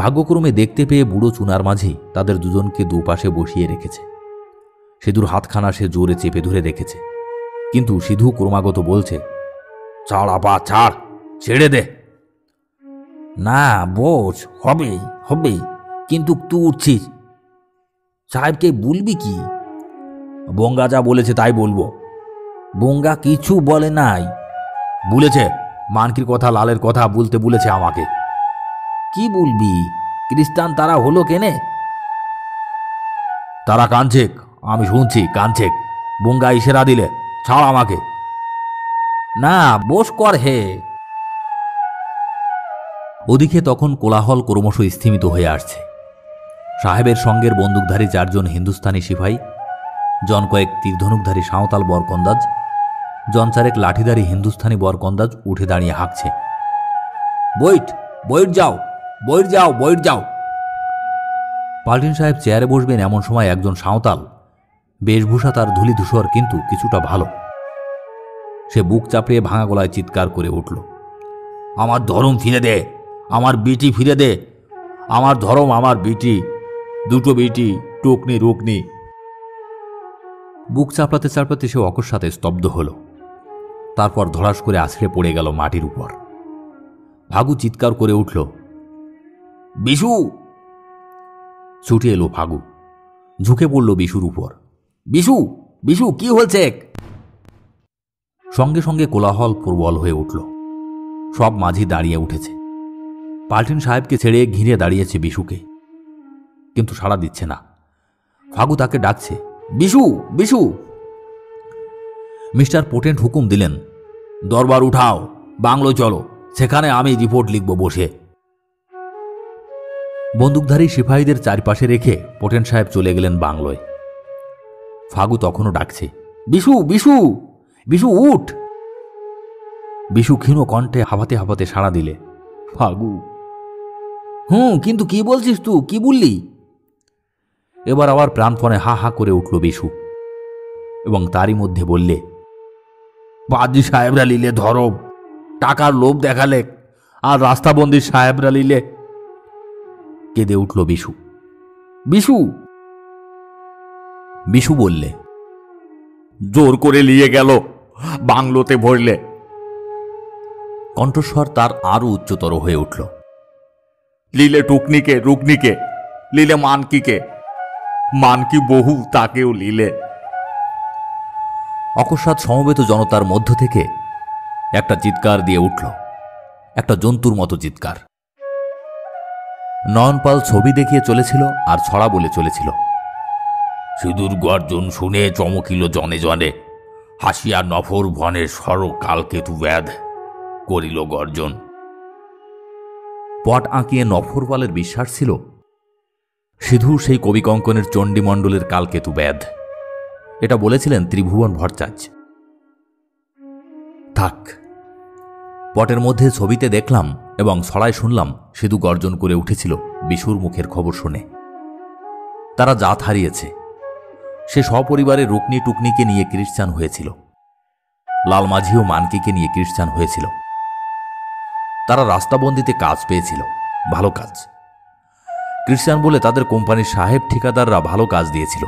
ভাগ্যক্রমে দেখতে পেয়ে বুড়ো চুনার মাঝি তাদের দুজনকে দুপাশে বসিয়ে রেখেছে। সিধুর হাতখানা সে জোরে চেপে ধরে রেখেছে, কিন্তু সিধু ক্রমাগত বলছে, ছাড় আপা ছাড়, ছেড়ে দে। না বোঝ, হবে হবে, কিন্তু তুই উঠছিস। সাহেবকে বলবি কি? বঙ্গা যা বলেছে তাই বলবো। বঙ্গা কিছু বলে নাই। বলেছে, মানকির কথা লালের কথা বলতে বলেছে আমাকে। কি বলবি? খ্রিস্টান তারা হলো কেনে? তারা কানছেক, আমি শুনছি কানছেক। বঙ্গা ইশারা দিলে ছাড় আমাকে। না, বস কর হে। ওদিকে তখন কোলাহল ক্রমশ স্থিমিত হয়ে আসছে। সাহেবের সঙ্গের বন্দুকধারী 4 জন হিন্দুস্তানি সিপাহী, জন কয়েক তীরধনুকধারী সাঁওতাল বরকন্দাজ, জন 4 লাঠিধারী হিন্দুস্তানি বরকন্দাজ উঠে দাঁড়িয়ে হাঁকছে, বইট বইট যাও, বইট যাও, বইট যাও। পাল্টিন সাহেব চেয়ারে বসবেন এমন সময় একজন সাঁওতাল, বেশভূষা তার ধূলিধূসর কিন্তু কিছুটা ভালো, সে বুক চাপড়িয়ে ভাঙা গলায় চিৎকার করে উঠল, আমার ধরম ফিরে দে, আমার বিটি ফিরে দে, আমার ধরম, আমার বিটি, দুটো বিটি, টুকনি রুকনি। বুক চাপড়াতে চাপড়াতে সে অকস্মাতে স্তব্ধ হল। তারপর ধড়াস করে আছড়ে পড়ে গেল মাটির উপর। ফাগু চিৎকার করে উঠল, বিশু! ছুটে এলো ফাগু, ঝুঁকে পড়ল বিশুর উপর। বিশু, বিশু, কি হয়েছে? সঙ্গে সঙ্গে কোলাহল প্রবল হয়ে উঠল। সব মাঝি দাঁড়িয়ে উঠেছে। পাল্টিন সাহেবকে ছেড়ে ঘিরে দাঁড়িয়েছে বিশুকে, কিন্তু সাড়া দিচ্ছে না। ফাগু তাকে ডাকছে, বিশু, বিশু। মিস্টার পোটেন্ট হুকুম দিলেন, দরবার উঠাও, বাংলো চলো, সেখানে আমি রিপোর্ট লিখব বসে। বন্দুকধারী সিপাহীদের চারপাশে রেখে পোটেন্ট সাহেব চলে গেলেন বাংলোয়। ফাগু তখনও ডাকছে, বিশু, বিশু, বিশু উঠ। বিশু ক্ষীণ কণ্ঠে হাঁপাতে হাঁপাতে সাড়া দিলে, ফাগু। কিন্তু কি বলছিস তুই, কি বললি? এবার আবার প্রাণপণে হা হা করে উঠল বিশু, এবং তারই মধ্যে বললে, পাদ্রী সাহেবরা লিলে ধরম, টাকার লোভ দেখালে, আর রাস্তাবন্দির সাহেবরা লিলে। কেঁদে উঠল বিশু। বিশু, বিশু বললে, জোর করে নিয়ে গেল, বাংলোতে ভরলে। কণ্ঠস্বর তার আরো উচ্চতর হয়ে উঠল, লিলে টুকনিকে রুকনিকে, লিলে মানকিকে, মানকি বহু, তাকেও লিলে। অকস্মাৎ সমবেত জনতার মধ্য থেকে একটা চিৎকার দিয়ে উঠল, একটা জন্তুর মতো চিৎকার। নয়নপাল ছবি দেখিয়ে চলেছিল আর ছড়া বলে চলেছিল, সিঁদুর গর্জন শুনে চমকিল জনে জনে, হাসিয়া নফর ভনে সর কালকেতু ব্যাধ করিল গর্জন। পট আঁকিয়ে নফরপালের বিশ্বাস ছিল, সিধু সেই কবি কঙ্কনের চণ্ডীমণ্ডলের কালকেতু ব্যাধ। এটা বলেছিলেন ত্রিভুবন ভট্টাচার্য। থাক, পটের মধ্যে ছবিতে দেখলাম এবং ছড়ায় শুনলাম সিধু গর্জন করে উঠেছিল বিশুর মুখের খবর শুনে। তারা জাত হারিয়েছে। সে সপরিবারে রুকনি টুকনিকে নিয়ে খ্রিস্টান হয়েছিল, লাল মাঝিও মানকিকে নিয়ে খ্রিস্টান হয়েছিল। তারা রাস্তাবন্দিতে কাজ পেয়েছিল, ভালো কাজ। খ্রিস্টান বলে তাদের কোম্পানির সাহেব ঠিকাদাররা ভালো কাজ দিয়েছিল।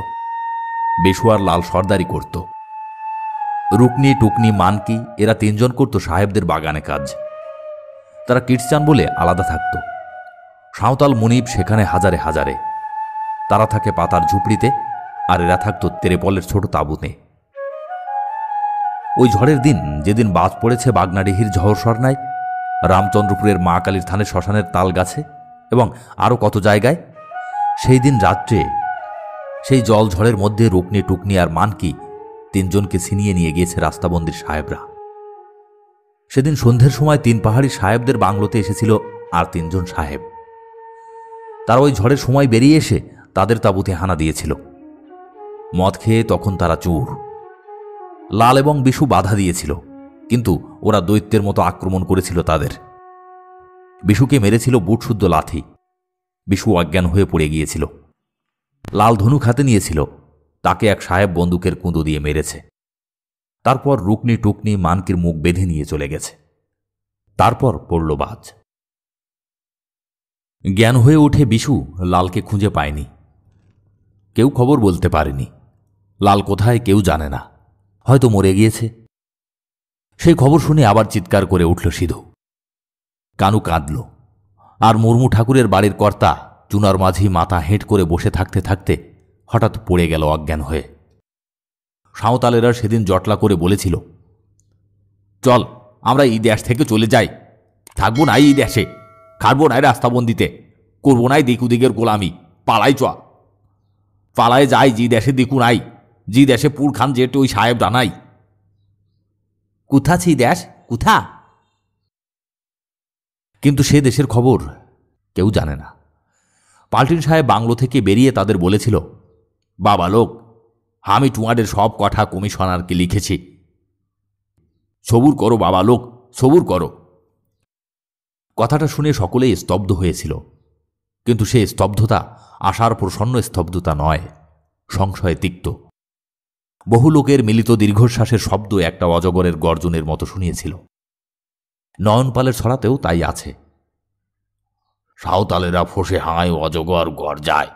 বিশু আর লাল সর্দারি করত। রুকনি টুকনি মানকি এরা 3 জন করত সাহেবদের বাগানে কাজ। তারা খ্রিস্টান বলে আলাদা থাকত। সাঁওতাল মুনিব সেখানে হাজারে হাজারে। তারা থাকে পাতার ঝুপড়িতে, আর এরা থাকত তেরেপলের ছোট তাঁবুতে। ওই ঝড়ের দিন, যেদিন বাজ পড়েছে বাগনাডিহির ঝড় সরনায়, রামচন্দ্রপুরের মা কালীর থানের শ্মশানের তাল গাছে এবং আরও কত জায়গায়, সেই দিন রাত্রে সেই জল ঝড়ের মধ্যে রুকনি টুকনি আর মানকি 3 জনকে ছিনিয়ে নিয়ে গিয়েছে রাস্তাবন্দির সাহেবরা। সেদিন সন্ধ্যের সময় 3 পাহাড়ি সাহেবদের বাংলোতে এসেছিল আর 3 জন সাহেব। তারা ওই ঝড়ের সময় বেরিয়ে এসে তাদের তাঁবুতে হানা দিয়েছিল। মদ খেয়ে তখন তারা চোর। লাল এবং বিশু বাধা দিয়েছিল, কিন্তু ওরা দৈত্যের মতো আক্রমণ করেছিল তাদের। বিশুকে মেরেছিল বুটশুদ্ধ লাথি। বিশু অজ্ঞান হয়ে পড়ে গিয়েছিল। লাল ধনুক হাতে নিয়েছিল, তাকে এক সাহেব বন্দুকের কুঁদো দিয়ে মেরেছে। তারপর রুকনি টুকনি মানকির মুখ বেঁধে নিয়ে চলে গেছে। তারপর পড়ল বাজ। জ্ঞান হয়ে উঠে বিশু লালকে খুঁজে পায়নি। কেউ খবর বলতে পারেনি। লাল কোথায় কেউ জানে না, হয়তো মরে গিয়েছে। সেই খবর শুনে আবার চিৎকার করে উঠল সিধু। কানু কাঁদল, আর মুর্মু ঠাকুরের বাড়ির কর্তা চুনার মাঝি মাথা হেঁট করে বসে থাকতে থাকতে হঠাৎ পড়ে গেল অজ্ঞান হয়ে। সাঁওতালেরা সেদিন জটলা করে বলেছিল, চল আমরা এই দেশ থেকে চলে যাই, থাকবো না এই দেশে, খাটবো নাই রাস্তাবন্দিতে, করবো নাই দিকুদিকের গোলামি, পালাই চ, পালায় যাই যে দেশে দিকু নাই, যে দেশে পুর খান জেট ওই সাহেব ডানাই। কোথা ছি দেশ, কোথা? কিন্তু সে দেশের খবর কেউ জানে না। পাল্টিন সাহেব বাংলো থেকে বেরিয়ে তাদের বলেছিল, বাবা লোক, আমি তোমাদের সব কথা কমিশনারকে লিখেছি, সবুর করো বাবা লোক, সবুর করো। কথাটা শুনে সকলেই স্তব্ধ হয়েছিল, কিন্তু সে স্তব্ধতা আশার প্রসন্ন স্তব্ধতা নয়, সংশয়ে তিক্ত। বহু লোকের মিলিত দীর্ঘশ্বাসের শব্দ একটা অজগরের গর্জনের মতো শুনিয়েছিল। নয়নপালের ছড়াতেও তাই আছে। সাঁওতালেরা ফসে হায় অজগর গর্জায়,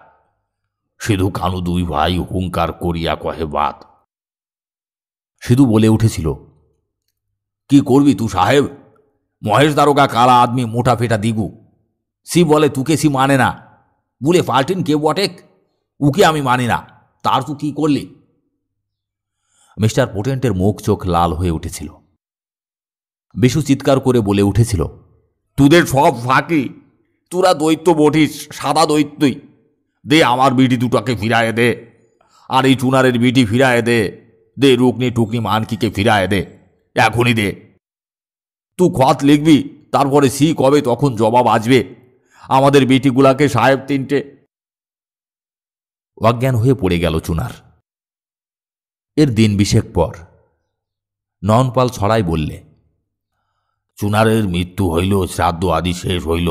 সিধু কানু দুই ভাই হুঙ্কার করিয়া কহে বাত। সিধু বলে উঠেছিল, কি করবি তু সাহেব, মহেশ দারোগা কালা আদমি মোটা ফেটা দিগু, সি বলে তুকে সি মানে না, বলে পাল্টিন কে বটেক, উকে আমি মানি না, তার তু কি করলি? মিস্টার পোটেন্টের মুখ চোখ লাল হয়ে উঠেছিল। বিশু চিৎকার করে বলে উঠেছিল, তোদের সব ফাঁকি, তোরা দৈত্য বটিস, সাদা দৈত্যই, দে আমার বিটি দুটাকে ফিরায়ে দে, আর এই চুনারের বিটি ফিরায়ে দে, দে রুকনি টুকনি মানকিকে ফিরায়ে দে, এখনই দে। তুই খত লিখবি, তারপরে সি কবে তখন জবাব আসবে, আমাদের বিটিগুলাকে সাহেব তিনটে। অজ্ঞান হয়ে পড়ে গেল চুনার। এর দিন 20 পর নয়নপাল ছড়াই বললে, চুনারের মৃত্যু হইল, শ্রাদ্ধ আদি শেষ হইল,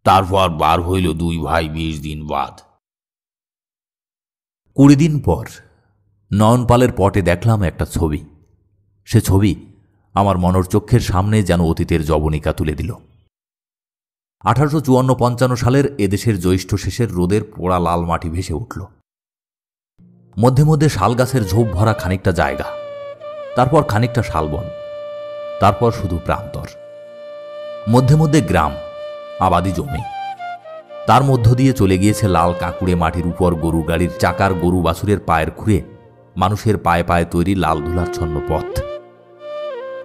তারপর বার হইল দুই ভাই 20 দিন বাদ। 20 দিন পর নয়নপালের পটে দেখলাম একটা ছবি। সে ছবি আমার মনোর চক্ষের সামনে যেন অতীতের জবনিকা তুলে দিল। 1854-55 সালের এদেশের জ্যৈষ্ঠ শেষের রোদের পোড়া লাল মাটি ভেসে উঠল। মধ্যে মধ্যে শাল গাছের ঝোপ ভরা খানিকটা জায়গা, তারপর খানিকটা শালবন, তারপর শুধু প্রান্তর, মধ্যে মধ্যে গ্রাম, আবাদি জমি, তার মধ্য দিয়ে চলে গিয়েছে লাল কাঁকুড়ে মাটির উপর গরু গাড়ির চাকার গরু বাছুরের পায়ের খুঁড়ে মানুষের পায়ে পায়ে তৈরি লাল ধুলার ছন্ন পথ।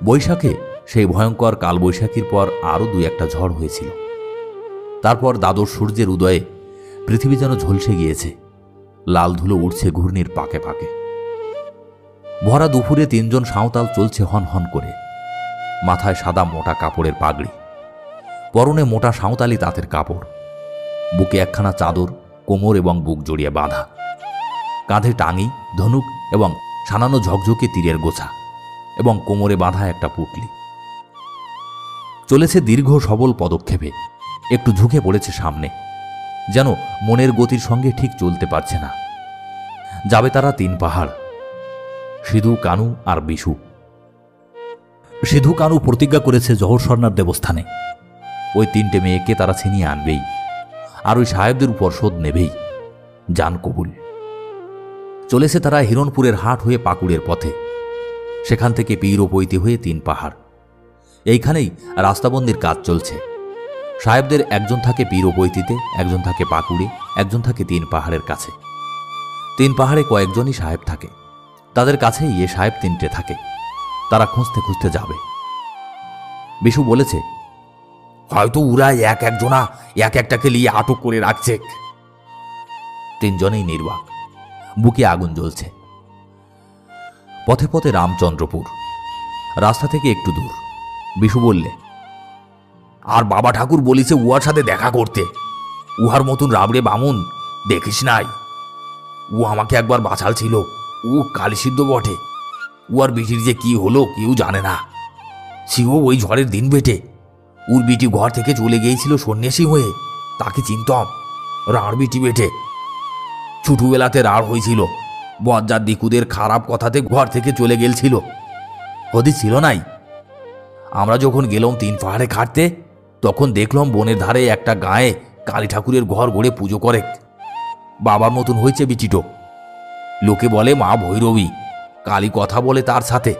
বৈশাখে সেই ভয়ঙ্কর কালবৈশাখীর পর আরও 2-1টা ঝড় হয়েছিল। তারপর দ্বাদশ সূর্যের উদয়ে পৃথিবী যেন ঝলসে গিয়েছে, লাল ধুলো উঠছে ঘূর্ণির পাকে পাকে। ভরা দুপুরে 3 জন সাঁওতাল চলছে হন হন করে, মাথায় সাদা মোটা কাপড়ের পাগড়ি, পরনে মোটা সাঁওতালি তাঁতের কাপড়, বুকে একখানা চাদর কোমর এবং বুক জড়িয়ে বাঁধা, কাঁধে টাঙি, ধনুক এবং সানানো ঝকঝকে তীরের গোছা, এবং কোমরে বাঁধা একটা পুটলি। চলেছে দীর্ঘ সবল পদক্ষেপে, একটু ঝুঁকে পড়েছে সামনে, যেন মনের গতির সঙ্গে ঠিক চলতে পারছে না। যাবে তারা 3 পাহাড়, সিধু, কানু আর বিশু। সিধু কানু প্রতিজ্ঞা করেছে জহর সরনার দেবস্থানে ওই 3টে মেয়েকে তারা ছিনিয়ে আনবেই, আর ওই সাহেবদের উপর শোধ নেবেই। জান কবুল। চলেছে তারা হিরণপুরের হাট হয়ে পাকুড়ের পথে, সেখান থেকে পীরপৈতি হয়ে 3 পাহাড়। এইখানেই রাস্তাবন্দির কাজ চলছে। সাহেবদের একজন থাকে পীরপৈতিতে, একজন থাকে পাকুড়ে, একজন থাকে 3 পাহাড়ের কাছে। 3 পাহাড়ে কয়েকজনই সাহেব থাকে, তাদের কাছেই এ সাহেব 3টে থাকে। তারা খুঁজতে খুঁজতে যাবে। বিশু বলেছে, হয়তো ওরা একজনা একটাকে নিয়ে আটক করে রাখছে। 3 জনেই নির্বাক, বুকে আগুন জ্বলছে। পথে পথে রামচন্দ্রপুর, রাস্তা থেকে একটু দূর। বিশু বললে, আর বাবা ঠাকুর বলিছে উহার সাথে দেখা করতে, উহার মতন রাবড়ে বামুন দেখিস নাই। ও আমাকে একবার বাঁচাল ছিল, ও কালিসিদ্ধ বটে। উহার বিটির যে কি হলো কেউ জানে না। সিও ওই ঝড়ের দিন বেটে ওর বিটি ঘর থেকে চলে গিয়েছিল সন্ন্যাসী হয়ে, তাকে চিনতাম, রাঁড় বিটি বেটে। ছোটবেলাতে রাড় হয়েছিল, বজ্জার দিকুদের খারাপ কথাতে ঘর থেকে চলে গেছিল, হদি ছিল নাই। আমরা যখন গেলাম 3 পাহাড়ে খাটতে, তখন দেখলাম বনের ধারে একটা গায়ে কালী ঠাকুরের ঘর গড়ে পুজো করে। বাবার মতন হয়েছে বিচিটো। লোকে বলে মা ভৈরবী, কালী কথা বলে তার সাথে।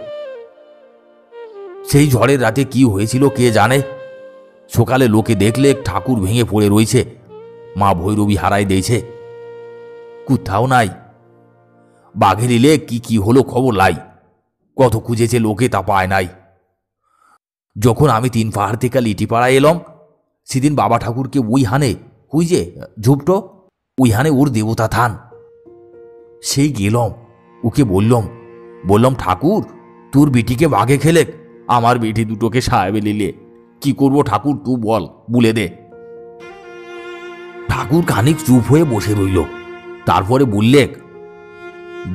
সেই ঝড়ের রাতে কি হয়েছিল কে জানে। সকালে লোকে দেখলে ঠাকুর ভেঙে পড়ে রয়েছে, মা ভৈরবী হারাই দিয়েছে। কোথাও নাই। বাঘের ইলে কি কি হলো খবর লাই, কত খুঁজেছে লোকে তা পায় নাই। যখন আমি 3 পাহাড় থেকে লিটিপাড়ায় এলাম, সেদিন বাবা ঠাকুরকে ওই হানে হুই যে ঝুপটো ওই হানে ওর দেবতা থান। সেই গেলাম, ওকে বললাম ঠাকুর তোর বেটিকে বাঘে খেলে, আমার বেটি দুটোকে সাহেবে নিলে, কি করবো ঠাকুর তুই বল, বলে দে। ঠাকুর খানিক চুপ হয়ে বসে রইল, তারপরে বললে,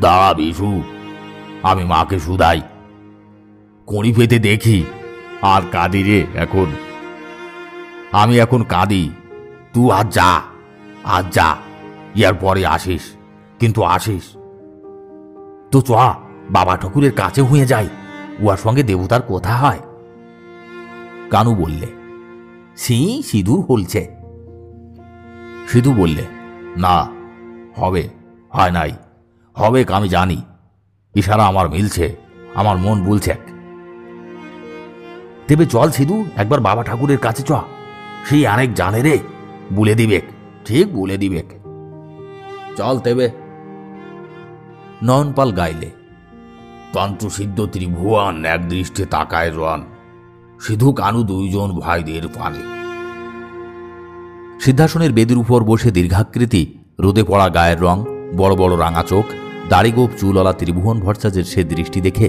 দাঁড়া বিশু, আমি মাকে শুধাই, কড়ি পেতে দেখি। আর কাঁদি রে এখন, আমি এখন কাঁদি। তুই আজ যা, ইয়ার পরে আসিস, কিন্তু আসিস তো চ বাবা ঠাকুরের কাছে হয়ে যায়, উহার সঙ্গে দেবতার কথা হয়। কানু বললে, সিঁদুর হলছে। সিধু বললে, না হবে, হয় নাই, হবে আমি জানি, ইশারা আমার মিলছে, আমার মন বলছে। তেবে চল সিধু, একবার বাবা ঠাকুরের কাছে চ, সেই অনেক জানে রে, বলে দিবেক, ঠিক বলে দিবেক। চল তেবে। নয়নপাল গাইলে, তন্ত্রসিদ্ধ ত্রিভুবন এক দৃষ্টে তাকায় রন, সিধু কানু দুইজন ভাইদের পানে। সিদ্ধাসনের বেদির উপর বসে দীর্ঘাকৃতি, রোদে পড়া গায়ের রং, বড় বড় রাঙা চোখ, দাড়িগোপ চুলওয়ালা ত্রিভুবন ভট্টাচার্যের সে দৃষ্টি দেখে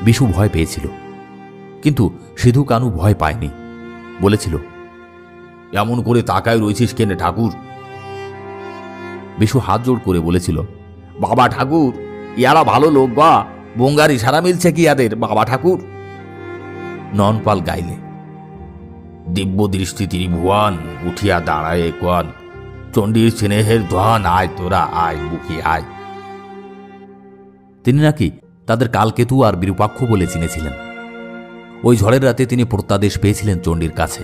বিশু ভয় পেয়েছিল, কিন্তু সিধু কানু ভয় পায়নি। বলেছিল, এমন করে তাকায় রয়েছিস কেনে ঠাকুর? বিশু হাত জোড় করে বলেছিল, বাবা ঠাকুর ইয়ারা ভালো লোক বা, বঙ্গার ইশারা মিলছে কি ইয়াদের বাবা ঠাকুর? নয়নপাল গাইলে, দিব্য দৃষ্টি ত্রিভুবন উঠিয়া দাঁড়ায় কন, চণ্ডীর স্নেহের ধন, আয় তোরা আয়, বুকি আয়। তিনি নাকি তাদের কালকেতু আর বিরূপাক্ষ বলে চিনেছিলেন। ওই ঝড়ের রাতে তিনি প্রত্যাদেশ পেয়েছিলেন চণ্ডীর কাছে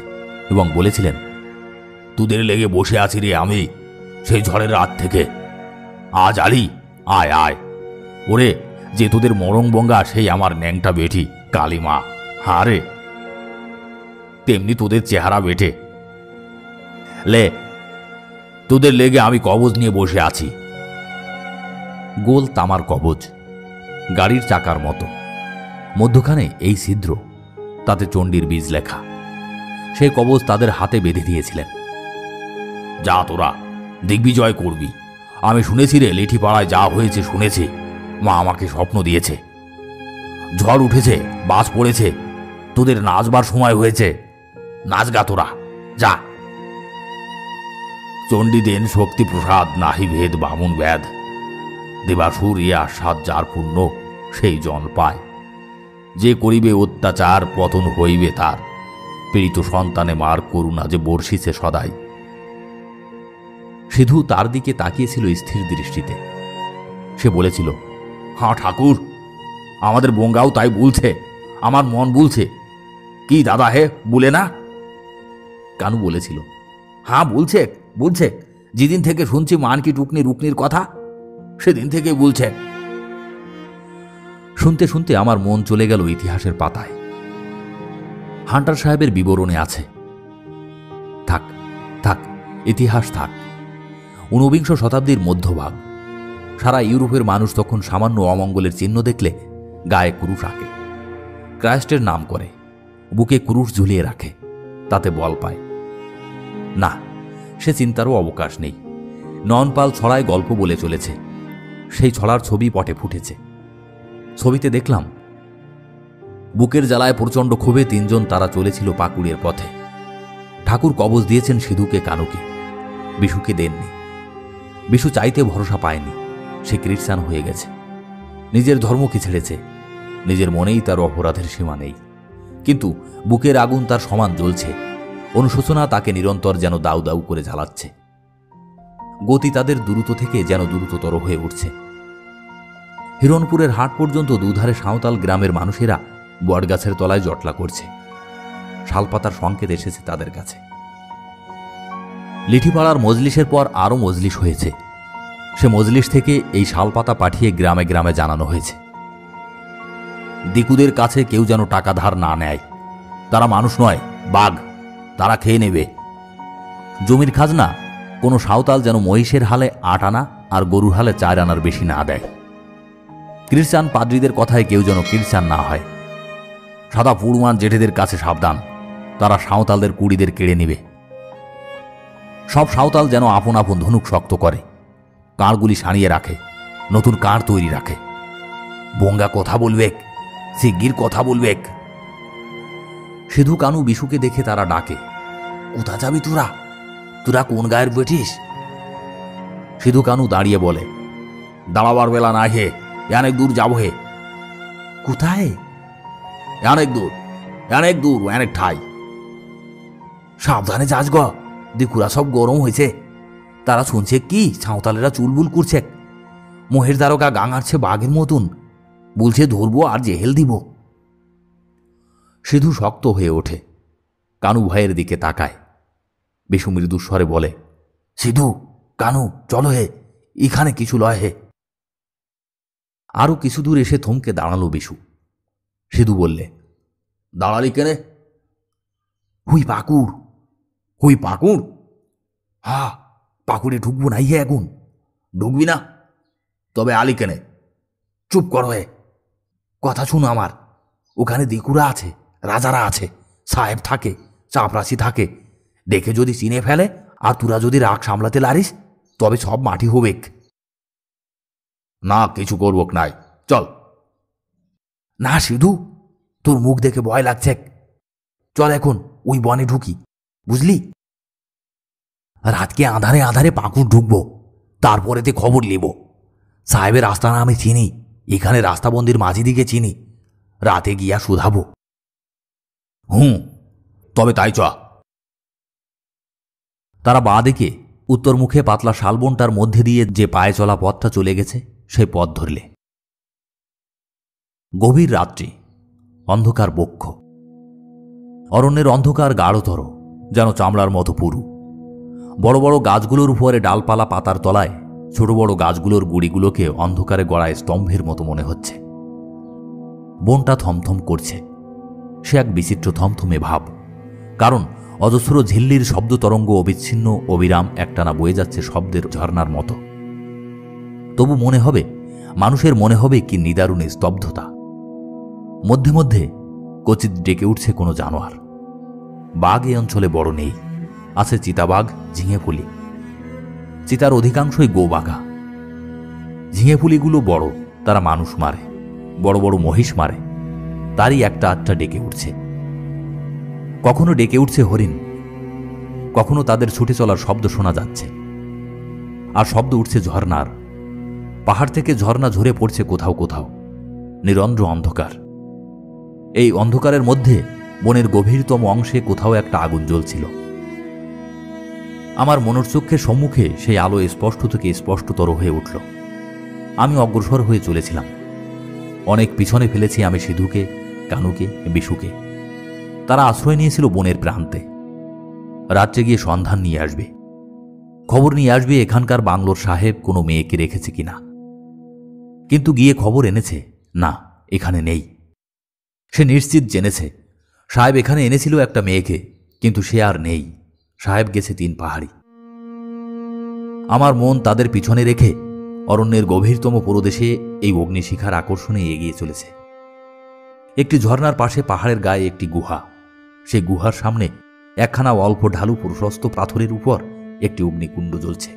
এবং বলেছিলেন, তোদের লেগে বসে আছি রে আমি সেই ঝড়ের রাত থেকে, আজ আলি আয় আয়। ওরে যে তোদের মরং বঙ্গা সেই আমার ন্যাংটা বেটি কালিমা, হারে তেমনি তোদের চেহারা বেটে, লে তোদের লেগে আমি কবজ নিয়ে বসে আছি। গোল তামার কবজ, গাড়ির চাকার মতো, মধ্যখানে এই ছিদ্র, তাতে চণ্ডীর বীজ লেখা। সেই কবজ তাদের হাতে বেঁধে দিয়েছিলেন। যা তোরা দিগ্বিজয় করবি। আমি শুনেছি রে, লেঠিপাড়ায় যা হয়েছে শুনেছি, মা আমাকে স্বপ্ন দিয়েছে। ঝড় উঠেছে, বাজ পড়েছে, তোদের নাচবার সময় হয়েছে, নাচ গা তোরা, যা। চণ্ডী দেন শক্তি প্রসাদ, নাহি ভেদ বামুন ব্যাধ, দেবাসুর ইয়া সাত যার পুণ্য সেই জন পায়। যে করিবে অত্যাচার, পতন হইবে তার, পীড়িত সন্তানে মার করুণা যে বর্ষিছে সদাই। সিধু তার দিকে তাকিয়েছিল স্থির দৃষ্টিতে। সে বলেছিল, হাঁ ঠাকুর, আমাদের বঙ্গাও তাই বলছে, আমার মন বলছে। কি দাদা হে, বলে না? কানু বলেছিল, হ্যাঁ বলছে বলছে, যেদিন থেকে শুনছি মানকি টুকনি রুকনির কথা, সেদিন থেকে বলছে। শুনতে শুনতে আমার মন চলে গেল ইতিহাসের পাতায়। হান্টার সাহেবের বিবরণে আছে। থাক থাক, ইতিহাস থাক। ঊনবিংশ শতাব্দীর মধ্যভাগ। সারা ইউরোপের মানুষ তখন সামান্য অমঙ্গলের চিহ্ন দেখলে গায়ে কুরুশ আঁকে, ক্রাইস্টের নাম করে, বুকে কুরুশ ঝুলিয়ে রাখে, তাতে বল পায় না। সে চিন্তারও অবকাশ নেই। নয়নপাল ছড়ায় গল্প বলে চলেছে, সেই ছড়ার ছবি পটে ফুটেছে। ছবিতে দেখলাম বুকের জ্বালায় প্রচণ্ড ক্ষোভে 3 জন তারা চলেছিল পাকুড়ের পথে। ঠাকুর কবজ দিয়েছেন সিধুকে কানুকে, বিশুকে দেননি। বিশু চাইতে ভরসা পায়নি, সে খ্রিস্টান হয়ে গেছে, নিজের ধর্মকে ছেড়েছে, নিজের মনেই তার অপরাধের সীমা নেই। কিন্তু বুকের আগুন তার সমান জ্বলছে, অনুশোচনা তাকে নিরন্তর যেন দাউ দাউ করে জ্বালাচ্ছে। গতি তাদের দ্রুত থেকে যেন দ্রুততর হয়ে উঠছে। হিরণপুরের হাট পর্যন্ত দুধারে সাঁওতাল গ্রামের মানুষেরা বটগাছের তলায় জটলা করছে। শালপাতার সংকেত এসেছে তাদের কাছে। লিঠিপাড়ার মজলিসের পর আরও মজলিস হয়েছে। সে মজলিস থেকে এই শালপাতা পাঠিয়ে গ্রামে গ্রামে জানানো হয়েছে, দিকুদের কাছে কেউ যেন টাকা ধার না নেয়, তারা মানুষ নয়, বাঘ, তারা খেয়ে নেবে। জমির খাজনা কোনো সাঁওতাল যেন মহিষের হালে 8 আনা আর গরুর হালে 4 আনার বেশি না দেয়। খ্রিস্টান পাদ্রীদের কথায় কেউ যেন খ্রিস্টান না হয়। সাদা পুরুমান জেঠেদের কাছে সাবধান, তারা সাঁওতালদের কুড়িদের কেড়ে নিবে। সব সাঁওতাল যেন আপন আপন ধনুক শক্ত করে, কাঁড়গুলি সারিয়ে রাখে, নতুন কাঁড় তৈরি রাখে। বঙ্গা কথা বলবেক, শিগগির কথা বলবেক। সিধু কানু বিশুকে দেখে তারা ডাকে, কোথা যাবি তোরা? তোরা কোন গায়ের বেটিস? সিধু কানু দাঁড়িয়ে বলে, দাঁড়াবার বেলা না হে, অনেক দূর যাব হে। কোথায়? অনেক দূর, অনেক দূর, অনেক ঠাই। সাবধানে যাস গ, দিকুরা সব গরম হয়েছে। তারা শুনছে কি সাঁওতালেরা চুলবুল করছে। মোহের দ্বারকা গাঙাচ্ছে বাঘের মতন, বলছে ধরবো আর জেহেল দিব। সিধু শক্ত হয়ে ওঠে, কানু ভাইয়ের দিকে তাকায়। বিশু মৃদুস্বরে বলে, সিধু কানু চলো হে, এখানে কিছু লয় হে। আরো কিছু দূর এসে থমকে দাঁড়ালো বিশু। সিধু বললে, দাঁড়ালি কেনে? হুই পাকুড়। হুই পাকুড়? হা, পাকুড়ে ঢুকবো নাই হে এখন। ঢুকবি না? তবে আলি কেনে? চুপ করো হে, কথা শুনো আমার। ওখানে দিকুরা আছে, রাজারা আছে, সাহেব থাকে, চাপরাশি থাকে। দেখে যদি চিনে ফেলে আর তোরা যদি রাগ সামলাতে লারিস, তবে সব মাটি হবেক। না, কিছু করবক নাই, চল। না সিধু, তোর মুখ দেখে ভয় লাগছে। চল এখন ওই বনে ঢুকি, বুঝলি? রাতকে আধারে আধারে পাকুড় ঢুকবো, তারপরেতে খবর নেব। সাহেবের আস্তানা আমি চিনি, এখানে রাস্তাবন্দির মাঝি দিকে চিনি। রাতে গিয়া শুধাবো। তবে তাই চ। তারা বাঁ দিকে উত্তর মুখে পাতলা শালবনটার মধ্যে দিয়ে যে পায়ে চলা পথটা চলে গেছে, সেই পথ ধরলে। গভীর রাত্রি, অন্ধকার বক্ষ। অরণ্যের অন্ধকার গাঢ়তর, যেন চামড়ার মতো পুরু। বড় বড় গাছগুলোর উপরে ডালপালা পাতার তলায় ছোট বড় গাছগুলোর গুড়িগুলোকে অন্ধকারে গড়ায় স্তম্ভের মতো মনে হচ্ছে। বনটা থমথম করছে। সে এক বিচিত্র থমথমে ভাব, কারণ অজস্র ঝিল্লির শব্দ তরঙ্গ অবিচ্ছিন্ন অবিরাম একটানা বয়ে যাচ্ছে শব্দের ঝর্ণার মতো। তবু মনে হবে, মানুষের মনে হবে কি নিদারুণ স্তব্ধতা। মধ্যে মধ্যে কচিত ডেকে উঠছে কোনো জানোয়ার। বাঘ এই অঞ্চলে বড় নেই, আছে চিতাবাঘ, ঝিঙেফুলি। চিতার অধিকাংশই গোবাঘা। ঝিঙেফুলিগুলো বড়, তারা মানুষ মারে, বড় বড় মহিষ মারে। তারই একটা আটটা ডেকে উঠছে। কখনো ডেকে উঠছে হরিণ, কখনো তাদের ছুটে চলার শব্দ শোনা যাচ্ছে। আর শব্দ উঠছে ঝর্ণার। পাহাড় থেকে ঝর্ণা ঝরে পড়ছে কোথাও কোথাও। নিরন্ধ্র অন্ধকার। এই অন্ধকারের মধ্যে বনের গভীরতম অংশে কোথাও একটা আগুন জ্বলছিল। আমার মনোরচক্ষের সম্মুখে সেই আলো স্পষ্ট থেকে স্পষ্টতর হয়ে উঠল। আমি অগ্রসর হয়ে চলেছিলাম। অনেক পিছনে ফেলেছি আমি সিধুকে, কানুকে, বিশুকে। তারা আশ্রয় নিয়েছিল বনের প্রান্তে। রাত্রে গিয়ে সন্ধান নিয়ে আসবে, খবর নিয়ে আসবে এখানকার বাংলোর সাহেব কোনো মেয়েকে রেখেছে কিনা। কিন্তু গিয়ে খবর এনেছে, না, এখানে নেই। সে নিশ্চিত জেনেছে সাহেব এখানে এনেছিল একটা মেয়েকে, কিন্তু সে আর নেই। সাহেব গেছে 3 পাহাড়ি। আমার মন তাদের পিছনে রেখে অরণ্যের গভীরতম প্রদেশে এই অগ্নিশিখার আকর্ষণে এগিয়ে চলেছে। একটি ঝর্ণার পাশে পাহাড়ের গায়ে একটি গুহা। সেই গুহার সামনে একখানা অল্প ঢালু প্রশস্ত পাথরের উপর একটি অগ্নিকুণ্ড জ্বলছে।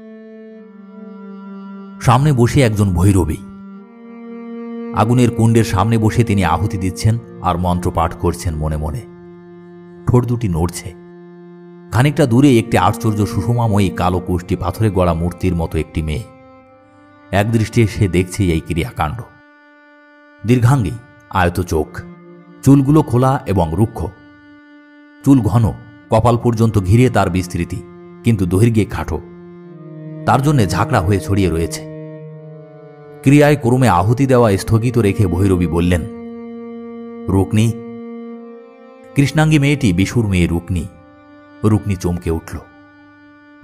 সামনে বসে একজন ভৈরবী। আগুনের কুণ্ডের সামনে বসে তিনি আহুতি দিচ্ছেন আর মন্ত্র পাঠ করছেন মনে মনে। ঠোঁট দুটি নড়ছে। খানিকটা দূরে একটি আশ্চর্য সুষমাময়ী কালো কোষ্ঠী পাথরে গড়া মূর্তির মতো একটি মেয়ে। একদৃষ্টে সে দেখছে এই ক্রিয়াকাণ্ড। দীর্ঘাঙ্গী, আয়ত চোখ, চুলগুলো খোলা এবং রুক্ষ। চুল ঘন, কপাল পর্যন্ত ঘিরে তার বিস্তৃতি, কিন্তু দৈর্ঘ্যে খাটো। তার জন্যে ঝাঁকড়া হয়ে ছড়িয়ে রয়েছে। ক্রিয়ায় ক্রমে আহুতি দেওয়া স্থগিত রেখে ভৈরবী বললেন, রুকনি। কৃষ্ণাঙ্গী মেয়েটি বিশুর মেয়ে রুকনি। রুকনি চমকে উঠল,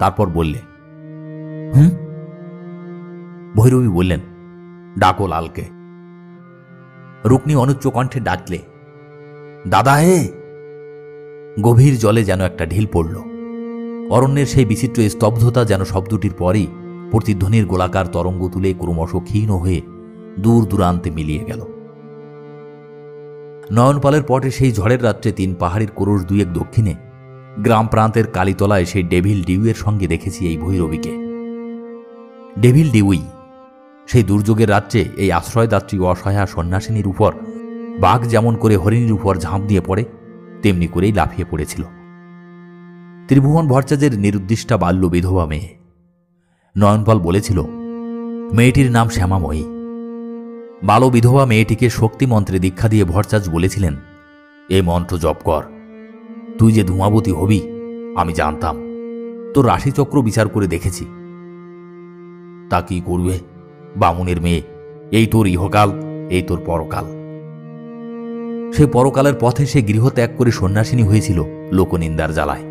তারপর বললে, ভৈরবী বললেন, ডাকো লালকে। রুকনি অনুচ্চ কণ্ঠে ডাকলে, দাদা হে। গভীর জলে যেন একটা ঢিল পড়ল। অরণ্যের সেই বিচিত্র স্তব্ধতা যেন শব্দটির পরই প্রতিধ্বনির গোলাকার তরঙ্গ তুলে ক্রমশ ক্ষীণ হয়ে দূর দূরান্তে মিলিয়ে গেল। নয়নপালের পটে সেই ঝড়ের রাত্রে 3 পাহাড়ির ক্রোশ 2-1 দক্ষিণে গ্রাম প্রান্তের কালীতলায় সেই ডেভিল ডিউয়ের সঙ্গে দেখেছি এই ভৈরবীকে। ডেভিল ডিউই সেই দুর্যোগের রাত্রে এই আশ্রয়দাত্রী অসহায়া সন্ন্যাসিনীর উপর বাঘ যেমন করে হরিণীর উপর ঝাঁপ দিয়ে পড়ে তেমনি করেই লাফিয়ে পড়েছিল। ত্রিভুবন ভট্টাচার্যের নিরুদ্দিষ্টা বাল্য বিধবা মেয়ে। নয়নপাল বলেছিল মেয়েটির নাম শ্যামাময়ী। বাল বিধবা মেয়েটিকে শক্তি মন্ত্রে দীক্ষা দিয়ে ভট্টাচার্য বলেছিলেন, এই মন্ত্র জপ কর, তুই যে ধূমাবতী হবি আমি জানতাম, তোর রাশিচক্র বিচার করে দেখেছি। তা কি করবে, বামুনের মেয়ে, এই তোর ইহকাল, এই তোর পরকাল। সে পরকালের পথে সে গৃহত্যাগ করে সন্ন্যাসিনী হয়েছিল লোকনিন্দার জ্বালায়।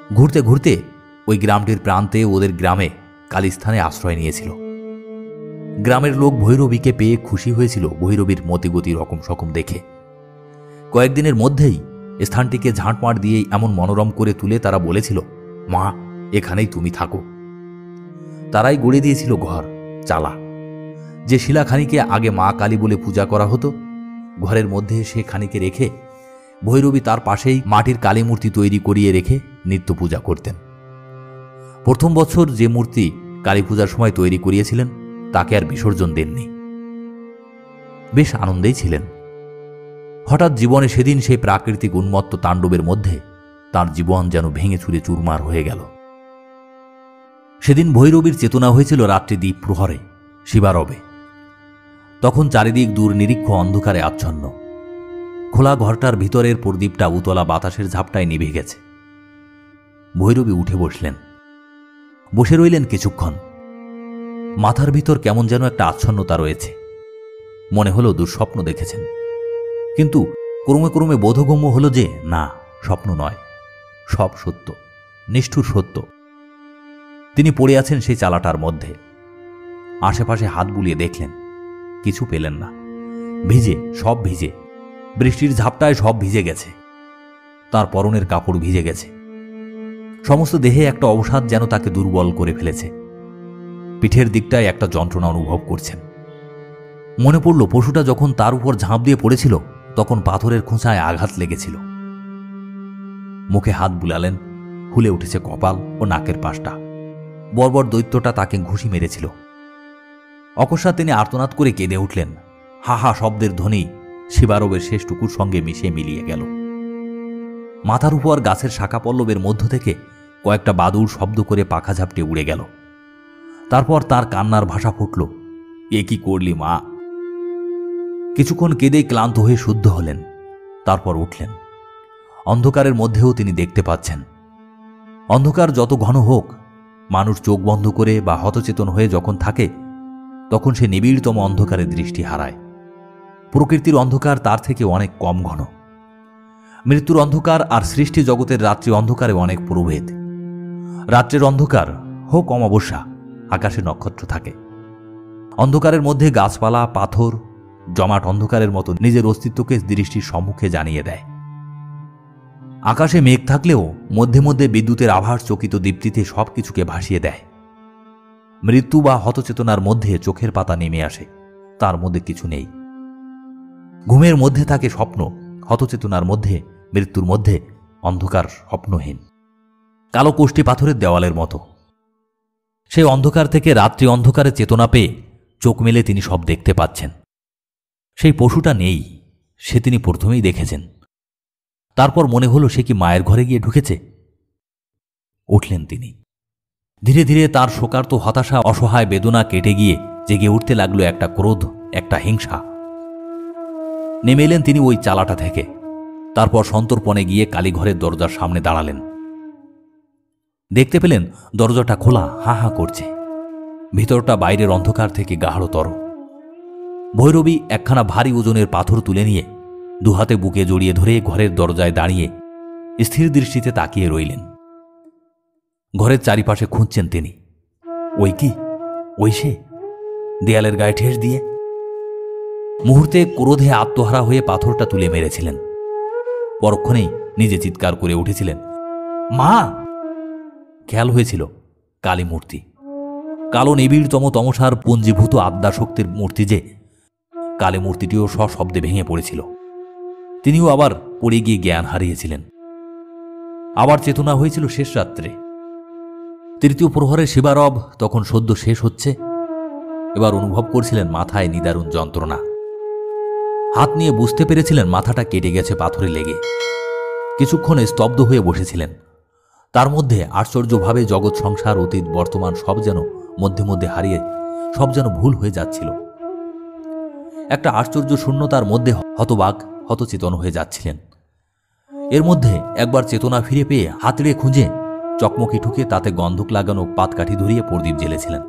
ঘুরতে ঘুরতে ওই গ্রামটির প্রান্তে ওদের গ্রামে কালীস্থানে আশ্রয় নিয়েছিল। গ্রামের লোক ভৈরবীকে পেয়ে খুশি হয়েছিল ভৈরবীর মতিগতি রকম সকম দেখে। কয়েকদিনের মধ্যেই স্থানটিকে ঝাঁটমাট দিয়েই এমন মনোরম করে তুলে তারা বলেছিল, মা এখানেই তুমি থাকো। তারাই গড়ে দিয়েছিল ঘর, চালা। যে শিলাখানিকে আগে মা কালী বলে পূজা করা হতো, ঘরের মধ্যে সে খানিকে রেখে ভৈরবী তার পাশেই মাটির কালী মূর্তি তৈরি করিয়ে রেখে নিত্য পূজা করতেন। প্রথম বছর যে মূর্তি কালী পূজার সময় তৈরি করিয়েছিলেন তাকে আর বিসর্জন দেননি। বেশ আনন্দেই ছিলেন। হঠাৎ জীবনে সেদিন সেই প্রাকৃতিক উন্মত্ত তাণ্ডবের মধ্যে তার জীবন যেন ভেঙে চুরে চুরমার হয়ে গেল। সেদিন ভৈরবীর চেতনা হয়েছিল রাত্রি দ্বীপ প্রহরে, শিবারবে। তখন চারিদিক দূর নিরীক্ষ অন্ধকারে আচ্ছন্ন। খোলা ঘরটার ভিতরের প্রদীপটা উতলা বাতাসের ঝাপটায় নিভে গেছে। ভৈরবী উঠে বসলেন, বসে রইলেন কিছুক্ষণ। মাথার ভিতর কেমন যেন একটা আচ্ছন্নতা রয়েছে। মনে হলো দুঃস্বপ্ন দেখেছেন, কিন্তু ক্রমে ক্রমে বোধগম্য হল যে না, স্বপ্ন নয়, সব সত্য, নিষ্ঠুর সত্য। তিনি পড়ে আছেন সেই চালাটার মধ্যে। আশেপাশে হাত বুলিয়ে দেখলেন, কিছু পেলেন না। ভিজে, সব ভিজে, বৃষ্টির ঝাপটায় সব ভিজে গেছে। তার পরনের কাপড় ভিজে গেছে। সমস্ত দেহে একটা অবসাদ যেন তাকে দুর্বল করে ফেলেছে। পিঠের দিকটায় একটা যন্ত্রণা অনুভব করছেন। মনে পড়ল পশুটা যখন তার উপর ঝাঁপ দিয়ে পড়েছিল তখন পাথরের খোঁচায় আঘাত লেগেছিল। মুখে হাত বুলালেন, ফুলে উঠেছে কপাল ও নাকের পাশটা। বর্বর দৈত্যটা তাকে ঘুষি মেরেছিল। অকস্মাৎ তিনি আর্তনাদ করে কেঁদে উঠলেন। হা হা শব্দের ধ্বনি শিবারবের শেষটুকুর সঙ্গে মিলিয়ে গেল। মাথার উপর গাছের শাখা পল্লবের মধ্য থেকে কয়েকটা বাদুড় শব্দ করে পাখা ঝাপটে উড়ে গেল। তারপর তার কান্নার ভাষা ফুটল, এ কি করলি মা। কিছুক্ষণ কেঁদেই ক্লান্ত হয়ে শুদ্ধ হলেন। তারপর উঠলেন। অন্ধকারের মধ্যেও তিনি দেখতে পাচ্ছেন। অন্ধকার যত ঘন হোক, মানুষ চোখ বন্ধ করে বা হতচেতন হয়ে যখন থাকে তখন সে নিবিড়তম অন্ধকারে দৃষ্টি হারায়। প্রকৃতির অন্ধকার তার থেকে অনেক কম ঘন। মৃত্যুর অন্ধকার আর সৃষ্টি জগতের রাত্রি অন্ধকারে অনেক প্রভেদ। রাত্রের অন্ধকার হোক অমাবস্যা, আকাশে নক্ষত্র থাকে। অন্ধকারের মধ্যে গাছপালা, পাথর জমাট অন্ধকারের মতো নিজের অস্তিত্বকে দৃষ্টির সম্মুখে জানিয়ে দেয়। আকাশে মেঘ থাকলেও মধ্যে মধ্যে বিদ্যুতের আভাস চকিত দীপ্তিতে সবকিছুকে ভাসিয়ে দেয়। মৃত্যু বা হতচেতনার মধ্যে চোখের পাতা নেমে আসে, তার মধ্যে কিছু নেই। ঘুমের মধ্যে থাকে স্বপ্ন, হতচেতনার মধ্যে, মৃত্যুর মধ্যে অন্ধকার স্বপ্নহীন, কালো কোষ্ঠী পাথরের দেওয়ালের মতো। সেই অন্ধকার থেকে রাত্রি অন্ধকারে চেতনা পেয়ে চোখ মেলে তিনি সব দেখতে পাচ্ছেন। সেই পশুটা নেই, সে তিনি প্রথমেই দেখেছেন। তারপর মনে হলো সে কি মায়ের ঘরে গিয়ে ঢুকেছে। উঠলেন তিনি। ধীরে ধীরে তার শোকার্ত হতাশা, অসহায় বেদনা কেটে গিয়ে জেগে উঠতে লাগলো একটা ক্রোধ, একটা হিংসা। নেমে এলেন তিনি ওই চালাটা থেকে। তারপর সন্তর্পণে গিয়ে কালীঘরের দরজার সামনে দাঁড়ালেন। দেখতে পেলেন দরজাটা খোলা, হা হা করছে। ভিতরটা বাইরের অন্ধকার থেকে গাঢ়তর। ভৈরবী একখানা ভারী ওজনের পাথর তুলে নিয়ে দুহাতে বুকে জড়িয়ে ধরে ঘরের দরজায় দাঁড়িয়ে স্থির দৃষ্টিতে তাকিয়ে রইলেন। ঘরের চারিপাশে খুঁজছেন তিনি। ওই কি, ওই সে, দেয়ালের গায়ে ঠেস দিয়ে। মুহূর্তে ক্রোধে আত্মহারা হয়ে পাথরটা তুলে মেরেছিলেন। পরক্ষণেই নিজে চিৎকার করে উঠেছিলেন, মা! খেয়াল হয়েছিল কালী মূর্তি। কালো নিবিড়তম তমসার পুঞ্জীভূত আদ্যাশক্তির মূর্তি যে, কালে মূর্তিটিও সশব্দে ভেঙে পড়েছিল। তিনিও আবার পড়ে গিয়ে জ্ঞান হারিয়েছিলেন। আবার চেতনা হয়েছিল শেষ রাত্রে। তৃতীয় প্রহরের সেবারব তখন সদ্য শেষ হচ্ছে। এবার অনুভব করছিলেন মাথায় নিদারুণ যন্ত্রণা। হাত নিয়ে বুঝতে পেরেছিলেন মাথাটা কেটে গেছে পাথরে লেগে। কিছুক্ষণে স্তব্ধ হয়ে বসেছিলেন। তার মধ্যে আশ্চর্যভাবে জগৎ, সংসার, অতীত, বর্তমান সব যেন মধ্যে মধ্যে হারিয়ে, সব যেন ভুল হয়ে যাচ্ছিল। একটা আশ্চর্য শূন্যতার মধ্যে হতবাক, হতচেতন হয়ে যাচ্ছিলেন। এর মধ্যে একবার চেতনা ফিরে পেয়ে হাতড়ে খুঁজে চকমকি ঠুকে তাতে গন্ধক লাগানো পাতকাঠি ধরিয়ে প্রদীপ জ্বেলেছিলেন।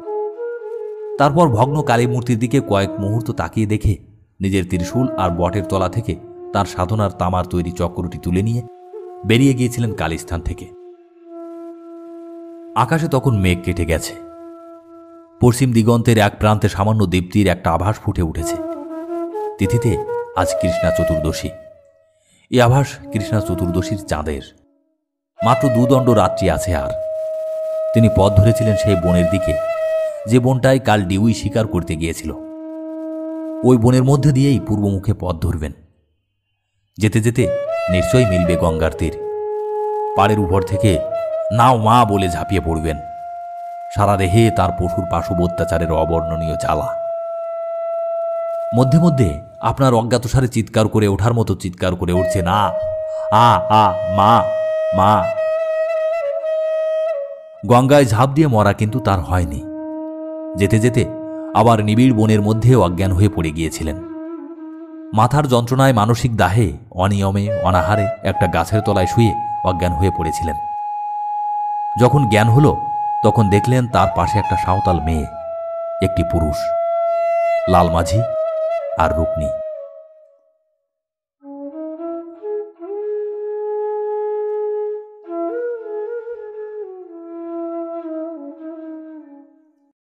তারপর ভগ্ন কালী মূর্তির দিকে কয়েক মুহূর্ত তাকিয়ে দেখে নিজের ত্রিশূল আর বটের তলা থেকে তার সাধনার তামার তৈরি চক্রটি তুলে নিয়ে বেরিয়ে গিয়েছিলেন কালীস্থান থেকে। আকাশে তখন মেঘ কেটে গেছে। পশ্চিম দিগন্তের এক প্রান্তে সামান্য দীপ্তির একটা আভাস ফুটে উঠেছে। তিথিতে আজ কৃষ্ণা চতুর্দশী। এই আভাস কৃষ্ণা চতুর্দশীর চাঁদের। মাত্র 2 দণ্ড রাত্রি আছে আর। তিনি পথ ধরেছিলেন সেই বনের দিকে, যে বনটায় কাল ডিউই শিকার করতে গিয়েছিল। ওই বনের মধ্যে দিয়েই পূর্বমুখে পথ ধরবেন। যেতে যেতে নিশ্চয়ই মিলবে গঙ্গার তীর। পাড়ের উপর থেকে নাও মা বলে ঝাঁপিয়ে পড়বেন। সারা দেহে তার পশুর পাশব অত্যাচারের অবর্ণনীয় জ্বালা। মধ্যে মধ্যে আপনার অজ্ঞাতসারে চিৎকার করে ওঠার মতো চিৎকার করে উঠছে, না আ আ মা মা। গঙ্গায় ঝাঁপ দিয়ে মরা কিন্তু তার হয়নি। যেতে যেতে আবার নিবিড় বনের মধ্যে অজ্ঞান হয়ে পড়ে গিয়েছিলেন। মাথার যন্ত্রণায়, মানসিক দাহে, অনিয়মে, অনাহারে একটা গাছের তলায় শুয়ে অজ্ঞান হয়ে পড়েছিলেন। যখন জ্ঞান হল তখন দেখলেন তার পাশে একটা সাঁওতাল মেয়ে, একটি পুরুষ, লাল মাঝি আর রুকনি।